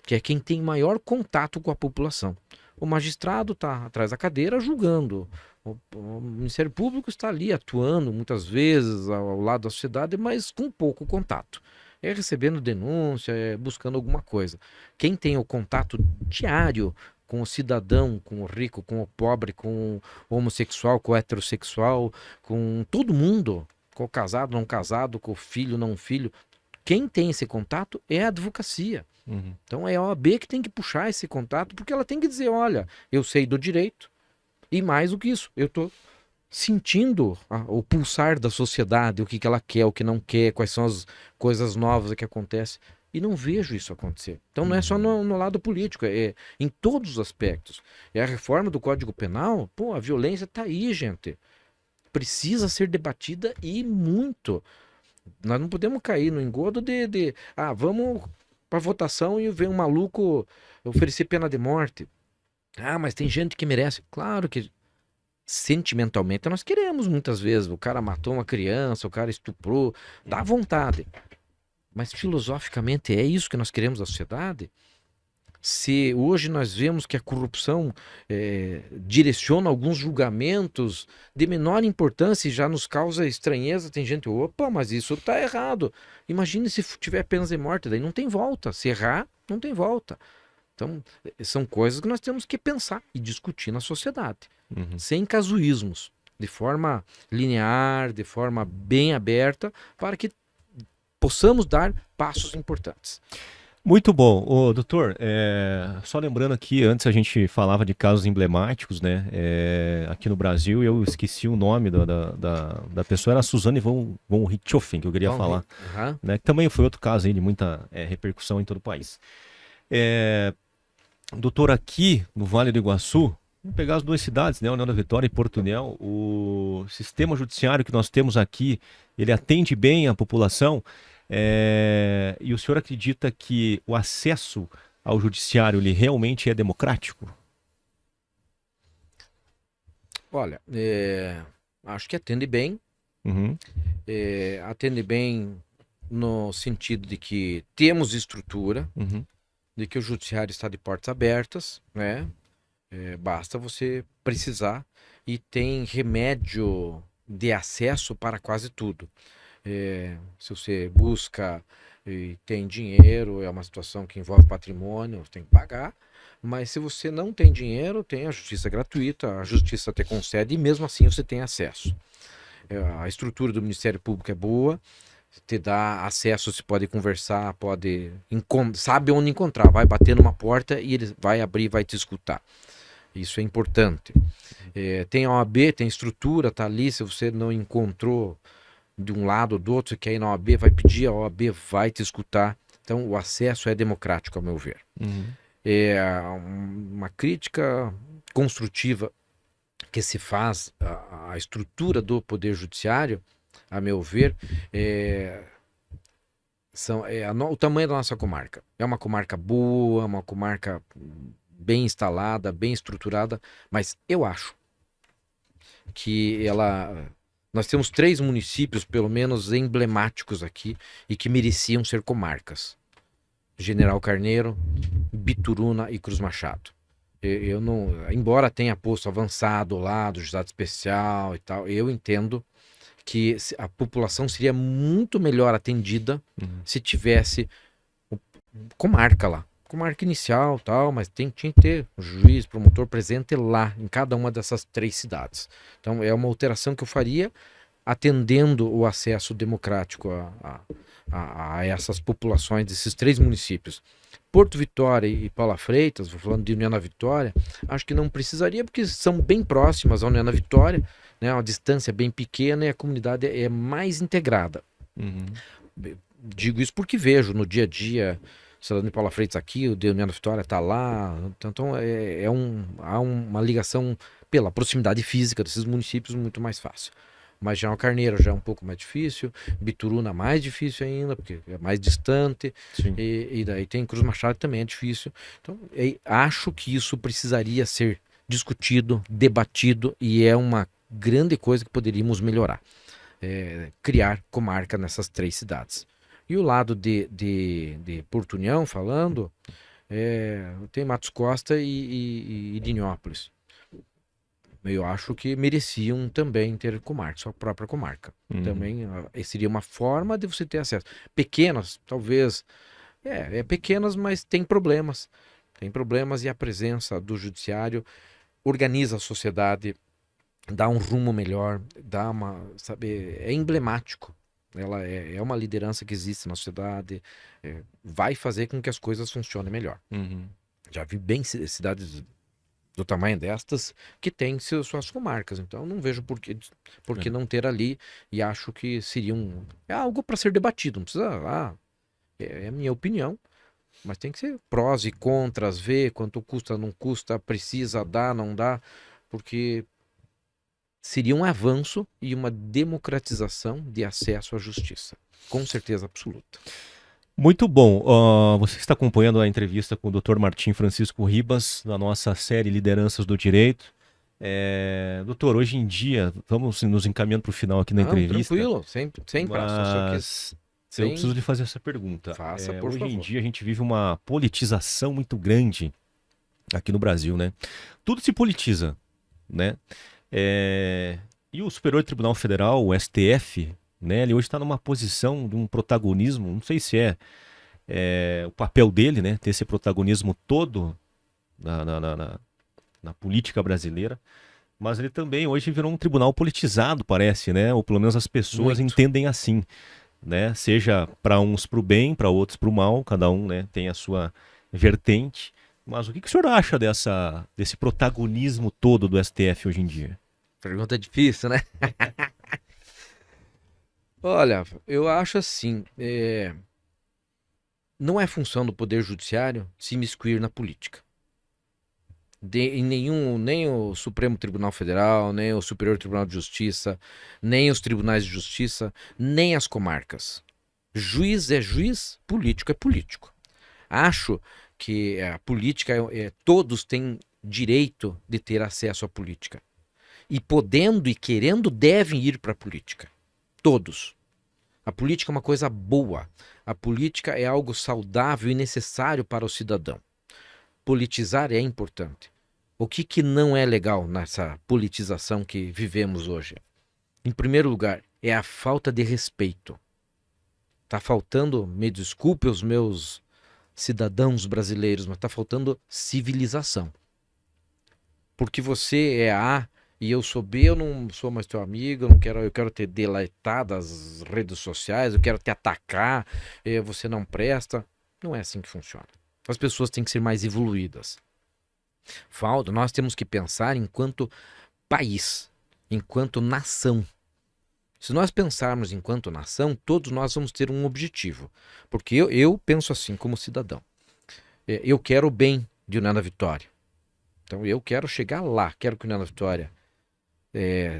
que é quem tem maior contato com a população. O magistrado está atrás da cadeira julgando, o Ministério Público está ali atuando muitas vezes ao lado da sociedade, mas com pouco contato. É recebendo denúncia, é buscando alguma coisa. Quem tem o contato diário com o cidadão, com o rico, com o pobre, com o homossexual, com o heterossexual, com todo mundo, com o casado, não casado, com o filho, não filho. Quem tem esse contato é a advocacia. Então é a OAB que tem que puxar esse contato, porque ela tem que dizer, olha, eu sei do direito, e mais do que isso, eu estou sentindo o pulsar da sociedade, o que ela quer, o que não quer, quais são as coisas novas que acontecem. E não vejo isso acontecer. Então não é só no lado político, é em todos os aspectos. É a reforma do Código Penal, pô, a violência está aí, gente. Precisa ser debatida e muito. Nós não podemos cair no engodo vamos para votação e ver um maluco oferecer pena de morte. Mas tem gente que merece. Claro que sentimentalmente nós queremos muitas vezes. O cara matou uma criança, o cara estuprou, dá vontade. Mas filosoficamente é isso que nós queremos da sociedade? Se hoje nós vemos que a corrupção direciona alguns julgamentos de menor importância e já nos causa estranheza, tem gente, opa, mas isso está errado. Imagine se tiver penas de morte, daí não tem volta. Se errar, não tem volta. Então, são coisas que nós temos que pensar e discutir na sociedade, sem casuísmos, de forma linear, de forma bem aberta, para que possamos dar passos importantes. Muito bom. Ô, doutor, só lembrando aqui, antes a gente falava de casos emblemáticos, né? Aqui no Brasil, eu esqueci o nome da pessoa, era a Suzane von Richthofen, que eu queria falar. Né? Que também foi outro caso aí de muita repercussão em todo o país. Doutor, aqui no Vale do Iguaçu, vamos pegar as 2 cidades, né? União da Vitória e Porto União, o sistema judiciário que nós temos aqui, ele atende bem a população. E o senhor acredita que o acesso ao judiciário ele realmente é democrático? Olha, acho que atende bem. Atende bem no sentido de que temos estrutura, de que o judiciário está de portas abertas, né? Basta você precisar, e tem remédio de acesso para quase tudo. Se você busca e tem dinheiro, é uma situação que envolve patrimônio, você tem que pagar. Mas se você não tem dinheiro, tem a justiça gratuita, a justiça te concede e mesmo assim você tem acesso. A estrutura do Ministério Público é boa, te dá acesso, você pode conversar, sabe onde encontrar, vai bater numa porta e ele vai abrir, vai te escutar. Isso é importante. Tem a OAB, tem estrutura, tá ali, se você não encontrou de um lado ou do outro, você quer ir na OAB, vai pedir, a OAB vai te escutar. Então o acesso é democrático, ao meu ver. Uma crítica construtiva que se faz à estrutura do Poder Judiciário, a meu ver, o tamanho da nossa comarca. É uma comarca boa, uma comarca bem instalada, bem estruturada, mas eu acho que nós temos 3 municípios, pelo menos, emblemáticos aqui e que mereciam ser comarcas: General Carneiro, Bituruna e Cruz Machado. Eu não, embora tenha posto avançado lá do Juizado Especial e tal, eu entendo que a população seria muito melhor atendida se tivesse comarca lá. comarca inicial, tal, mas tinha que ter o juiz, promotor presente lá, em cada uma dessas 3 cidades. Então é uma alteração que eu faria atendendo o acesso democrático a essas populações desses 3 municípios. Porto Vitória e Paula Freitas, vou falando de União Vitória, acho que não precisaria porque são bem próximas à União Vitória, né, uma distância bem pequena e a comunidade é mais integrada. Digo isso porque vejo no dia a dia, cidadão de Paula Freitas aqui, o de União Vitória está lá, então há uma ligação pela proximidade física desses municípios muito mais fácil. Mas já Carneiro já é um pouco mais difícil, Bituruna mais difícil ainda, porque é mais distante, e daí tem Cruz Machado também é difícil. Então, acho que isso precisaria ser discutido, debatido, e é uma grande coisa que poderíamos melhorar. Criar comarca nessas 3 cidades. E o lado de Porto União, falando, tem Matos Costa e Dignópolis. Eu acho que mereciam também ter comarca, sua própria comarca. Também seria uma forma de você ter acesso. Pequenas, talvez. Pequenas, mas tem problemas. Tem problemas e a presença do judiciário organiza a sociedade, dá um rumo melhor, é emblemático. Ela é uma liderança que existe na sociedade, vai fazer com que as coisas funcionem melhor. Já vi bem cidades do tamanho destas que têm suas comarcas, então não vejo por que não ter ali, e acho que seria algo para ser debatido, não precisa, é a minha opinião, mas tem que ser prós e contras, ver quanto custa, não custa, precisa, dá, não dá, porque seria um avanço e uma democratização de acesso à justiça, com certeza absoluta. Muito bom. Você está acompanhando a entrevista com o Dr. Martim Francisco Ribas, na nossa série Lideranças do Direito. Doutor, hoje em dia, vamos nos encaminhando para o final aqui na entrevista. Tranquilo, sempre. Mas eu preciso lhe fazer essa pergunta. Faça, por hoje favor. em dia a gente vive uma politização muito grande aqui no Brasil, né? Tudo se politiza, né? E o Superior Tribunal Federal, o STF, né, ele hoje está numa posição de um protagonismo, não sei se o papel dele, né, ter esse protagonismo todo na política brasileira, mas ele também hoje virou um tribunal politizado, parece, né, ou pelo menos as pessoas entendem assim, né, seja para uns para o bem, para outros para o mal, cada um, né, tem a sua vertente. Mas o que o senhor acha desse protagonismo todo do STF hoje em dia? Pergunta difícil, né? Olha, eu acho assim, não é função do Poder Judiciário se imiscuir na política. Nem o Supremo Tribunal Federal, nem o Superior Tribunal de Justiça, nem os tribunais de justiça, nem as comarcas. Juiz é juiz, político é político. Acho que a política, todos têm direito de ter acesso à política. E podendo e querendo, devem ir para a política. Todos. A política é uma coisa boa. A política é algo saudável e necessário para o cidadão. Politizar é importante. O que não é legal nessa politização que vivemos hoje? Em primeiro lugar, é a falta de respeito. Está faltando, me desculpe os meus cidadãos brasileiros, mas está faltando civilização. Porque você é A e eu sou B, eu não sou mais teu amigo, eu quero te deletar das redes sociais, eu quero te atacar, você não presta. Não é assim que funciona. As pessoas têm que ser mais evoluídas. Nós temos que pensar enquanto país, enquanto nação. Se nós pensarmos enquanto nação, todos nós vamos ter um objetivo. Porque eu penso assim como cidadão. Eu quero o bem de União da Vitória. Então eu quero chegar lá, quero que União da Vitória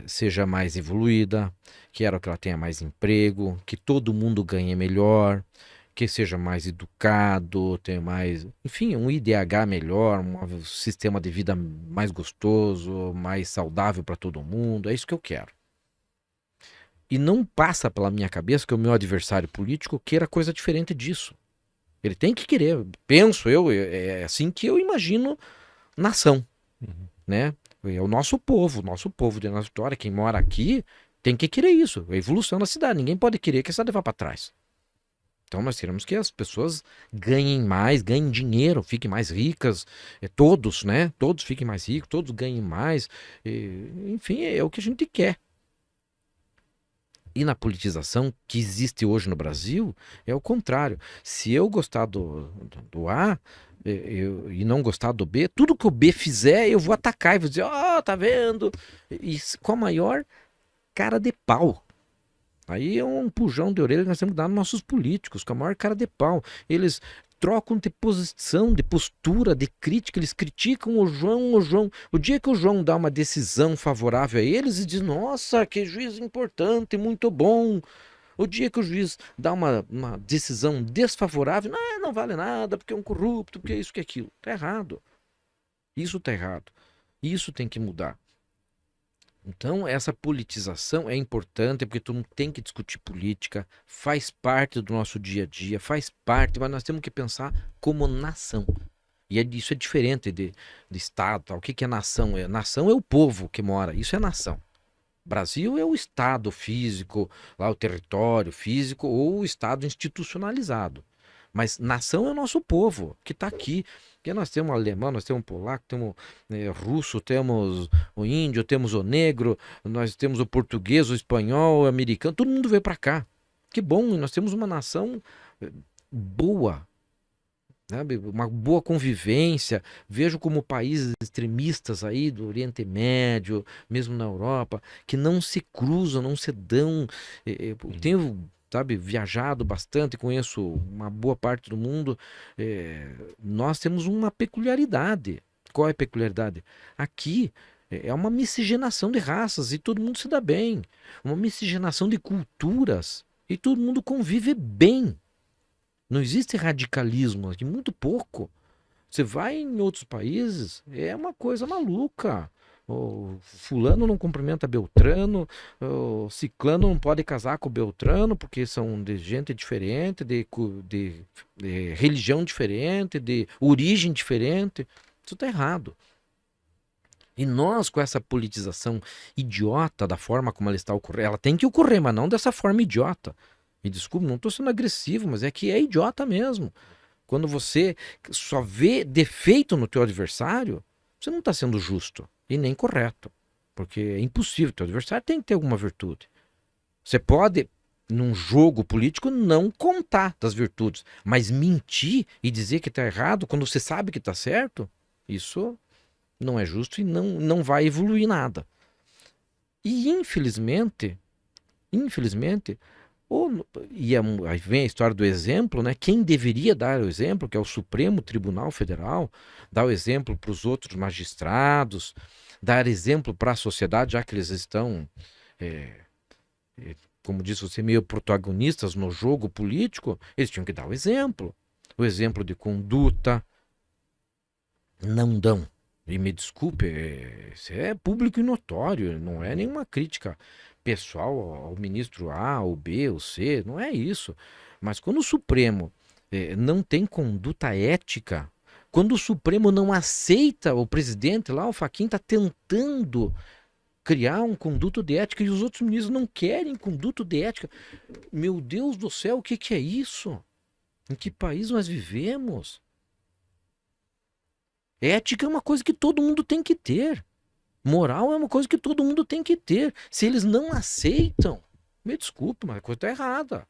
seja mais evoluída, quero que ela tenha mais emprego, que todo mundo ganhe melhor, que seja mais educado, tenha mais, enfim, um IDH melhor, um sistema de vida mais gostoso, mais saudável para todo mundo. É isso que eu quero. E não passa pela minha cabeça que o meu adversário político queira coisa diferente disso. Ele tem que querer. Penso eu, é assim que eu imagino nação, né? É o nosso povo de nossa Vitória, quem mora aqui, tem que querer isso. A evolução da cidade. Ninguém pode querer que a cidade vá para trás. Então nós queremos que as pessoas ganhem mais, ganhem dinheiro, fiquem mais ricas, todos, né? Todos fiquem mais ricos, todos ganhem mais. Enfim, é o que a gente quer. E na politização que existe hoje no Brasil, é o contrário. Se eu gostar do A e não gostar do B, tudo que o B fizer, eu vou atacar e vou dizer, ó, tá vendo? E com a maior cara de pau. Aí é um pujão de orelha que nós temos que dar nos nossos políticos, com a maior cara de pau. Eles trocam de posição, de postura, de crítica, eles criticam o João. O dia que o João dá uma decisão favorável a eles, e diz, nossa, que juiz importante, muito bom. O dia que o juiz dá uma decisão desfavorável, não vale nada, porque é um corrupto, porque é isso, que é aquilo. Tá errado. Isso tá errado. Isso tem que mudar. Então, essa politização é importante porque tu não tem que discutir política, faz parte do nosso dia a dia, faz parte, mas nós temos que pensar como nação. E isso é diferente de Estado. Tá? O que é nação? Nação é o povo que mora, isso é nação. Brasil é o Estado físico, lá o território físico ou o Estado institucionalizado. Mas nação é o nosso povo, que está aqui. Porque nós temos alemão, nós temos polaco, temos russo, temos o índio, temos o negro, nós temos o português, o espanhol, o americano, todo mundo veio para cá. Que bom, nós temos uma nação boa, né? Uma boa convivência. Vejo como países extremistas aí do Oriente Médio, mesmo na Europa, que não se cruzam, não se dão. Tenho viajado bastante, conheço uma boa parte do mundo. Nós temos uma peculiaridade. Qual é a peculiaridade? Aqui é uma miscigenação de raças e todo mundo se dá bem. Uma miscigenação de culturas e todo mundo convive bem. Não existe radicalismo aqui, muito pouco. Você vai em outros países, é uma coisa maluca. O fulano não cumprimenta Beltrano, o ciclano não pode casar com o Beltrano porque são de gente diferente, de religião diferente, de origem diferente. Isso está errado. E nós, com essa politização idiota da forma como ela está ocorrendo, ela tem que ocorrer, mas não dessa forma idiota. Me desculpe, não estou sendo agressivo, mas é que é idiota mesmo. Quando você só vê defeito no teu adversário, você não está sendo justo e nem correto, porque é impossível. Teu adversário tem que ter alguma virtude. Você pode, num jogo político, não contar das virtudes, mas mentir e dizer que está errado quando você sabe que está certo, isso não é justo e não vai evoluir nada. E infelizmente, aí vem a história do exemplo, né? Quem deveria dar o exemplo, que é o Supremo Tribunal Federal, dar o exemplo para os outros magistrados, dar exemplo para a sociedade, já que eles estão, como disse você, meio protagonistas no jogo político, eles tinham que dar o exemplo de conduta. Não dão. E me desculpe, isso é público e notório, não é nenhuma crítica pessoal ao ministro A, ou B, ou C, não é isso. Mas quando o Supremo não tem conduta ética, quando o Supremo não aceita o presidente lá, o Fachin está tentando criar um conduto de ética e os outros ministros não querem conduto de ética. Meu Deus do céu, o que é isso? Em que país nós vivemos? Ética é uma coisa que todo mundo tem que ter. Moral é uma coisa que todo mundo tem que ter. Se eles não aceitam, me desculpe, mas a coisa está errada.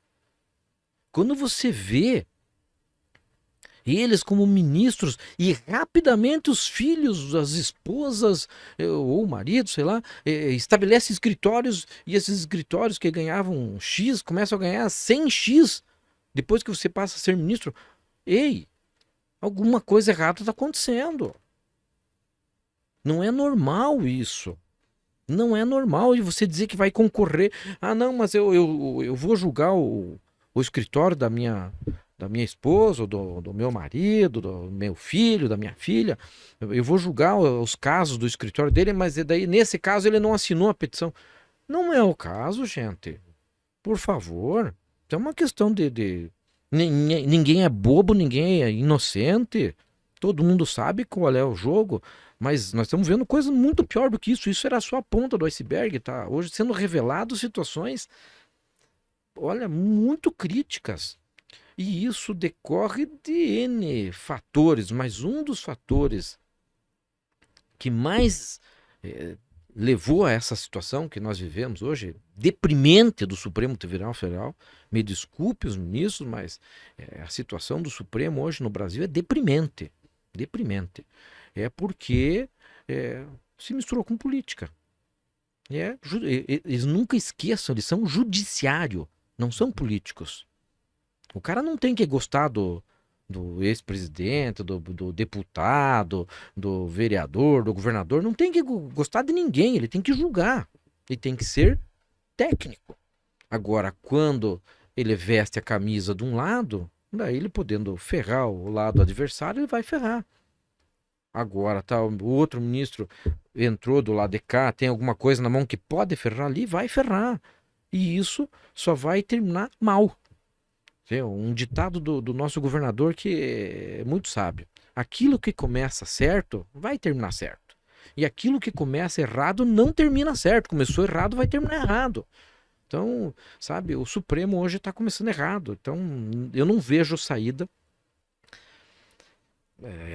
Quando você vê eles como ministros e rapidamente os filhos, as esposas ou o marido, sei lá, estabelece escritórios e esses escritórios que ganhavam X começam a ganhar 100X depois que você passa a ser ministro. Ei, alguma coisa errada está acontecendo. Não é normal isso. Não é normal de você dizer que vai concorrer. Ah, não, mas eu vou julgar o escritório da minha esposa, do meu marido, do meu filho, da minha filha. Eu vou julgar os casos do escritório dele, mas daí nesse caso ele não assinou a petição. Não é o caso, gente. Por favor. É uma questão de... Ninguém é bobo, ninguém é inocente. Todo mundo sabe qual é o jogo. Mas nós estamos vendo coisa muito pior do que isso. Isso era só a ponta do iceberg, tá? Hoje sendo revelado situações, olha, muito críticas. E isso decorre de N fatores, mas um dos fatores que mais levou a essa situação que nós vivemos hoje, deprimente do Supremo Tribunal Federal, me desculpe os ministros, mas a situação do Supremo hoje no Brasil é deprimente. Deprimente. É porque se misturou com política. Eles nunca esqueçam, eles são judiciário, não são políticos. O cara não tem que gostar do ex-presidente, do deputado, do vereador, do governador, não tem que gostar de ninguém, ele tem que julgar, ele tem que ser técnico. Agora, quando ele veste a camisa de um lado, daí ele podendo ferrar o lado adversário, ele vai ferrar. Agora, tá, o outro ministro entrou do lado de cá, tem alguma coisa na mão que pode ferrar ali, vai ferrar. E isso só vai terminar mal. Um ditado do nosso governador que é muito sábio. Aquilo que começa certo, vai terminar certo. E aquilo que começa errado, não termina certo. Começou errado, vai terminar errado. Então, sabe, o Supremo hoje está começando errado. Então, eu não vejo saída.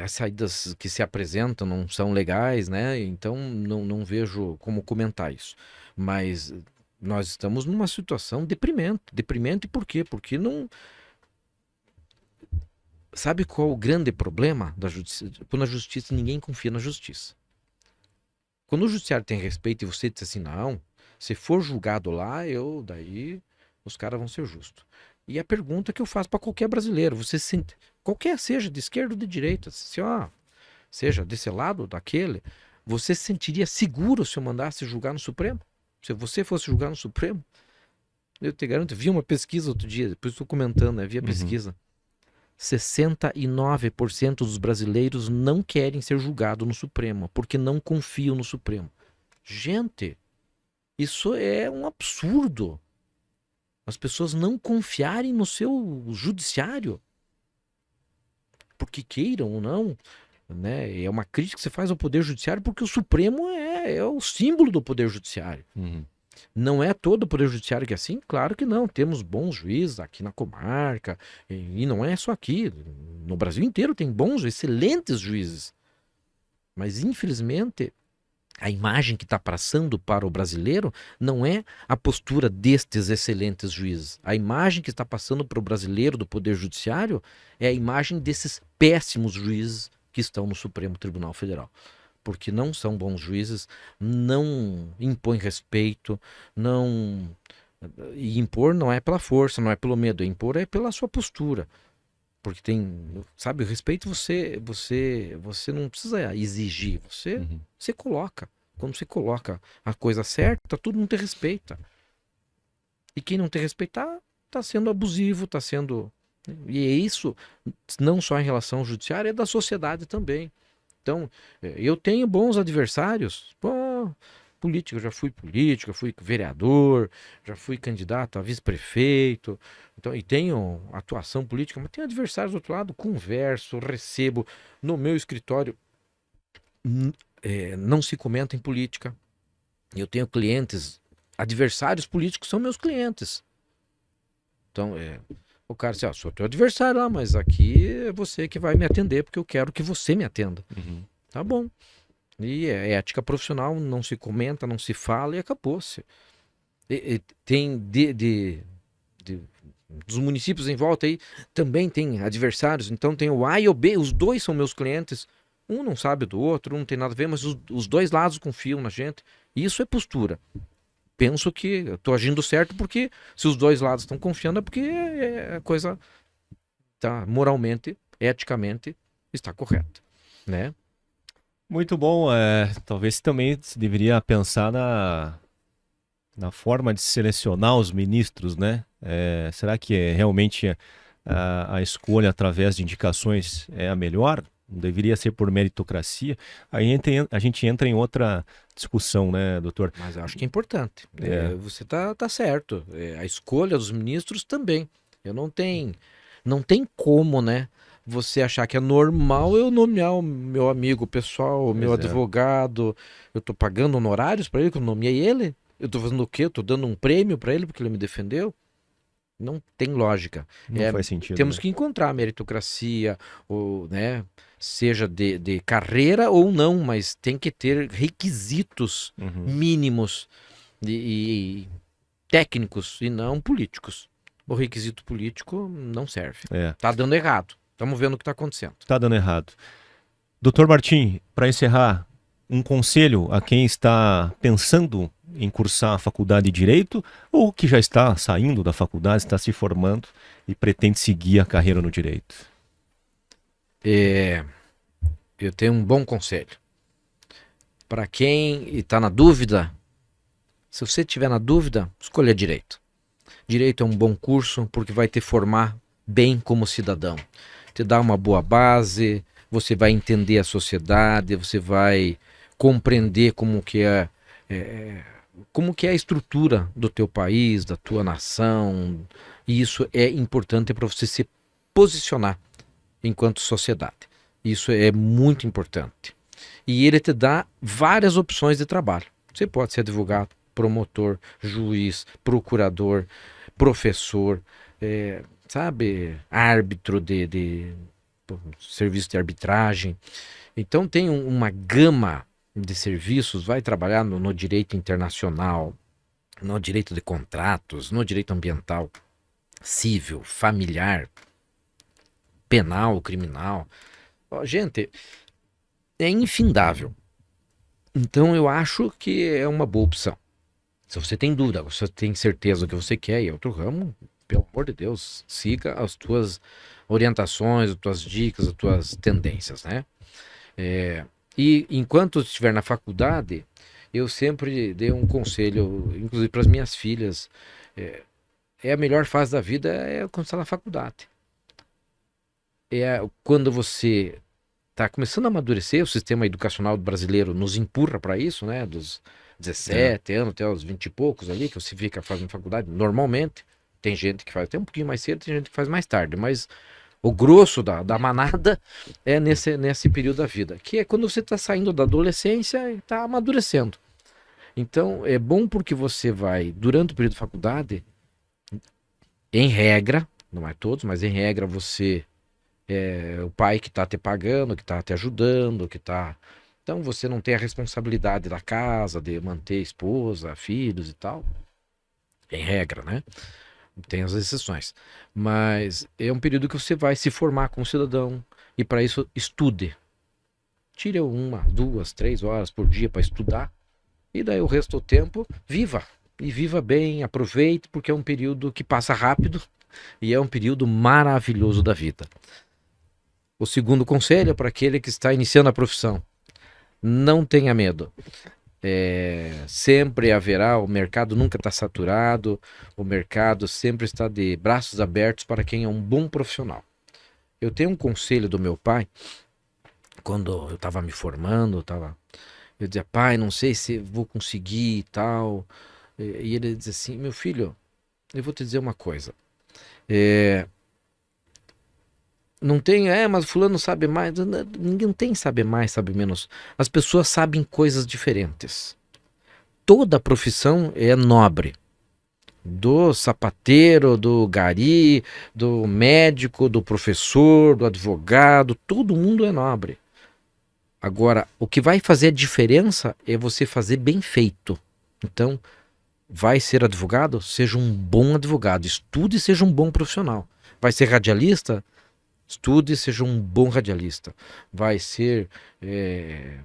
As saídas que se apresentam não são legais, né? Então, não vejo como comentar isso. Mas nós estamos numa situação deprimente. Deprimente por quê? Porque não... Sabe qual o grande problema da justiça? Quando a justiça, ninguém confia na justiça. Quando o judiciário tem respeito e você diz assim, não, se for julgado lá, daí os caras vão ser justos. E a pergunta que eu faço para qualquer brasileiro, você sente, qualquer seja de esquerda ou de direita, assim, seja desse lado, daquele, você se sentiria seguro se eu mandasse julgar no Supremo? Se você fosse julgar no Supremo? Eu te garanto, vi uma pesquisa outro dia, depois estou comentando, né? Vi a pesquisa. 69% dos brasileiros não querem ser julgados no Supremo, porque não confiam no Supremo. Gente, isso é um absurdo. As pessoas não confiarem no seu judiciário, porque queiram ou não, né? É uma crítica que você faz ao Poder Judiciário, porque o Supremo é o símbolo do Poder Judiciário. Não é todo o Poder Judiciário que é assim? Claro que não. Temos bons juízes aqui na comarca, e não é só aqui. No Brasil inteiro tem bons, excelentes juízes. Mas, infelizmente, a imagem que está passando para o brasileiro não é a postura destes excelentes juízes. A imagem que está passando para o brasileiro do Poder Judiciário é a imagem desses péssimos juízes que estão no Supremo Tribunal Federal. Porque não são bons juízes, não impõem respeito, e impor não é pela força, não é pelo medo, impor é pela sua postura. Porque sabe, o respeito você não precisa exigir, você coloca. Quando você coloca a coisa certa, todo mundo te respeita. E quem não te respeitar, está sendo abusivo, está sendo... E é isso, não só em relação ao judiciário, é da sociedade também. Então, eu tenho bons adversários. Político, já fui vereador, já fui candidato a vice-prefeito, então, e tenho atuação política, mas tenho adversários do outro lado, converso, recebo. No meu escritório não se comenta em política. Eu tenho clientes, adversários políticos são meus clientes. Então, o cara diz, sou teu adversário lá, mas aqui é você que vai me atender, porque eu quero que você me atenda. Tá bom. E ética profissional, não se comenta, não se fala e acabou-se. Tem dos municípios em volta aí, também tem adversários, então tem o A e o B, os dois são meus clientes. Um não sabe do outro, um não tem nada a ver, mas os dois lados confiam na gente. Isso é postura. Penso que estou agindo certo, porque se os dois lados estão confiando é porque a coisa tá moralmente, eticamente, está correta, né? Muito bom. Talvez também se deveria pensar na forma de selecionar os ministros, né? Será que realmente a escolha através de indicações é a melhor? Deveria ser por meritocracia? Aí a gente entra em outra discussão, né, doutor? Mas eu acho que é importante. Você tá certo. A escolha dos ministros também. Não tem como, né? Você achar que é normal eu nomear o meu amigo pessoal, o meu advogado. Eu tô pagando honorários para ele, que eu nomeei ele. Eu tô fazendo o quê? Eu tô dando um prêmio para ele porque ele me defendeu. Não tem lógica. Não faz sentido. Temos né? que encontrar a meritocracia, ou, né, seja de carreira ou não, mas tem que ter requisitos Uhum. mínimos e técnicos e não políticos. O requisito político não serve. É. Tá dando errado. Estamos vendo o que está acontecendo. Tá dando errado. Doutor Martim, para encerrar, um conselho a quem está pensando em cursar a faculdade de Direito ou que já está saindo da faculdade, está se formando e pretende seguir a carreira no Direito? Eu tenho um bom conselho. Para quem está na dúvida, se você estiver na dúvida, escolha Direito. Direito é um bom curso porque vai te formar bem como cidadão. Te dá uma boa base, você vai entender a sociedade, você vai compreender como que é a estrutura do teu país, da tua nação. E isso é importante para você se posicionar enquanto sociedade. Isso é muito importante. E ele te dá várias opções de trabalho. Você pode ser advogado, promotor, juiz, procurador, professor, árbitro de serviço de arbitragem. Então tem uma gama de serviços, vai trabalhar no direito internacional, no direito de contratos, no direito ambiental, civil, familiar, penal, criminal. Gente, é infindável. Então eu acho que é uma boa opção. Se você tem dúvida, você tem certeza do que você quer e outro ramo, pelo amor de Deus, siga as tuas orientações, as tuas dicas, as tuas tendências, né? E enquanto estiver na faculdade, eu sempre dei um conselho, inclusive para as minhas filhas, a melhor fase da vida é quando está na faculdade. Quando você está começando a amadurecer, o sistema educacional brasileiro nos empurra para isso, né? Dos 17 anos até os 20 e poucos ali, que você fica fazendo faculdade, normalmente. Tem gente que faz até um pouquinho mais cedo, tem gente que faz mais tarde, mas o grosso da manada é nesse período da vida, que é quando você está saindo da adolescência e está amadurecendo. Então, é bom porque você vai, durante o período de faculdade, em regra, não é todos, mas em regra você o pai que está te pagando, que está te ajudando, Então você não tem a responsabilidade da casa, de manter esposa, filhos e tal. Em regra, né? Tem as exceções. Mas é um período que você vai se formar como cidadão e para isso estude. Tire 1, 2, 3 horas por dia para estudar e daí o resto do tempo viva. E viva bem, aproveite, porque é um período que passa rápido e é um período maravilhoso da vida. O segundo conselho é para aquele que está iniciando a profissão. Não tenha medo. Sempre haverá, o mercado nunca está saturado, o mercado sempre está de braços abertos para quem é um bom profissional. Eu tenho um conselho do meu pai, quando eu estava me formando, eu dizia, pai, não sei se vou conseguir e tal. E ele dizia assim, meu filho, eu vou te dizer uma coisa. Não tem, mas fulano sabe mais. Ninguém tem sabe mais, sabe menos. As pessoas sabem coisas diferentes. Toda profissão é nobre. Do sapateiro, do gari, do médico, do professor, do advogado, todo mundo é nobre. Agora, o que vai fazer a diferença é você fazer bem feito. Então, vai ser advogado? Seja um bom advogado. Estude e seja um bom profissional. Vai ser radialista? Estude e seja um bom radialista. Vai ser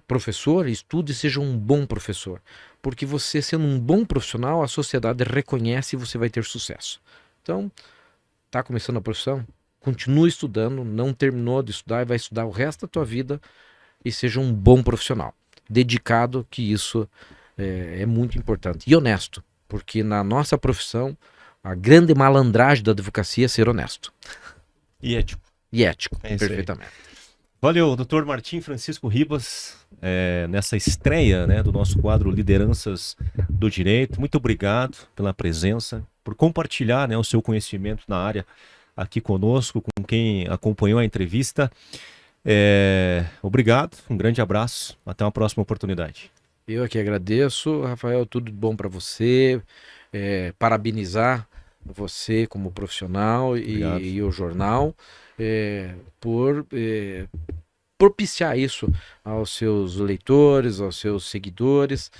professor? Estude e seja um bom professor. Porque você sendo um bom profissional, a sociedade reconhece e você vai ter sucesso. Então, está começando a profissão? Continue estudando, não terminou de estudar e vai estudar o resto da tua vida e seja um bom profissional. Dedicado, que isso é muito importante. E honesto, porque na nossa profissão, a grande malandragem da advocacia é ser honesto. E ético. E ético, perfeitamente. Valeu, Dr. Martim Francisco Ribas, nessa estreia, né, do nosso quadro Lideranças do Direito. Muito obrigado pela presença, por compartilhar, né, o seu conhecimento na área aqui conosco, com quem acompanhou a entrevista. Obrigado, um grande abraço, até uma próxima oportunidade. Eu aqui agradeço, Rafael, tudo bom para você, parabenizar você como profissional Obrigado. e o jornal por propiciar isso aos seus leitores, aos seus seguidores,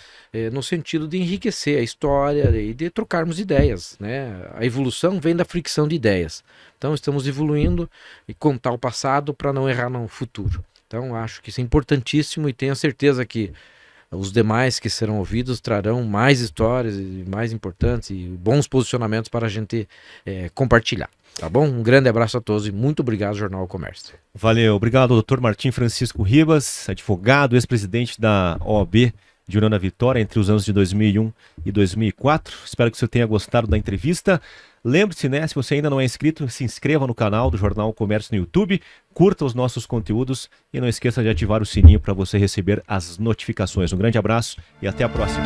no sentido de enriquecer a história e de trocarmos ideias, né? A evolução vem da fricção de ideias. Então estamos evoluindo e contar o passado para não errar no futuro. Então acho que isso é importantíssimo e tenho certeza que os demais que serão ouvidos trarão mais histórias e mais importantes e bons posicionamentos para a gente compartilhar. Tá bom? Um grande abraço a todos e muito obrigado, Jornal do Comércio. Valeu, obrigado, doutor Martim Francisco Ribas, advogado, ex-presidente da OAB de União da Vitória entre os anos de 2001 e 2004. Espero que você tenha gostado da entrevista. Lembre-se, né, se você ainda não é inscrito, se inscreva no canal do Jornal Comércio no YouTube, curta os nossos conteúdos e não esqueça de ativar o sininho para você receber as notificações. Um grande abraço e até a próxima.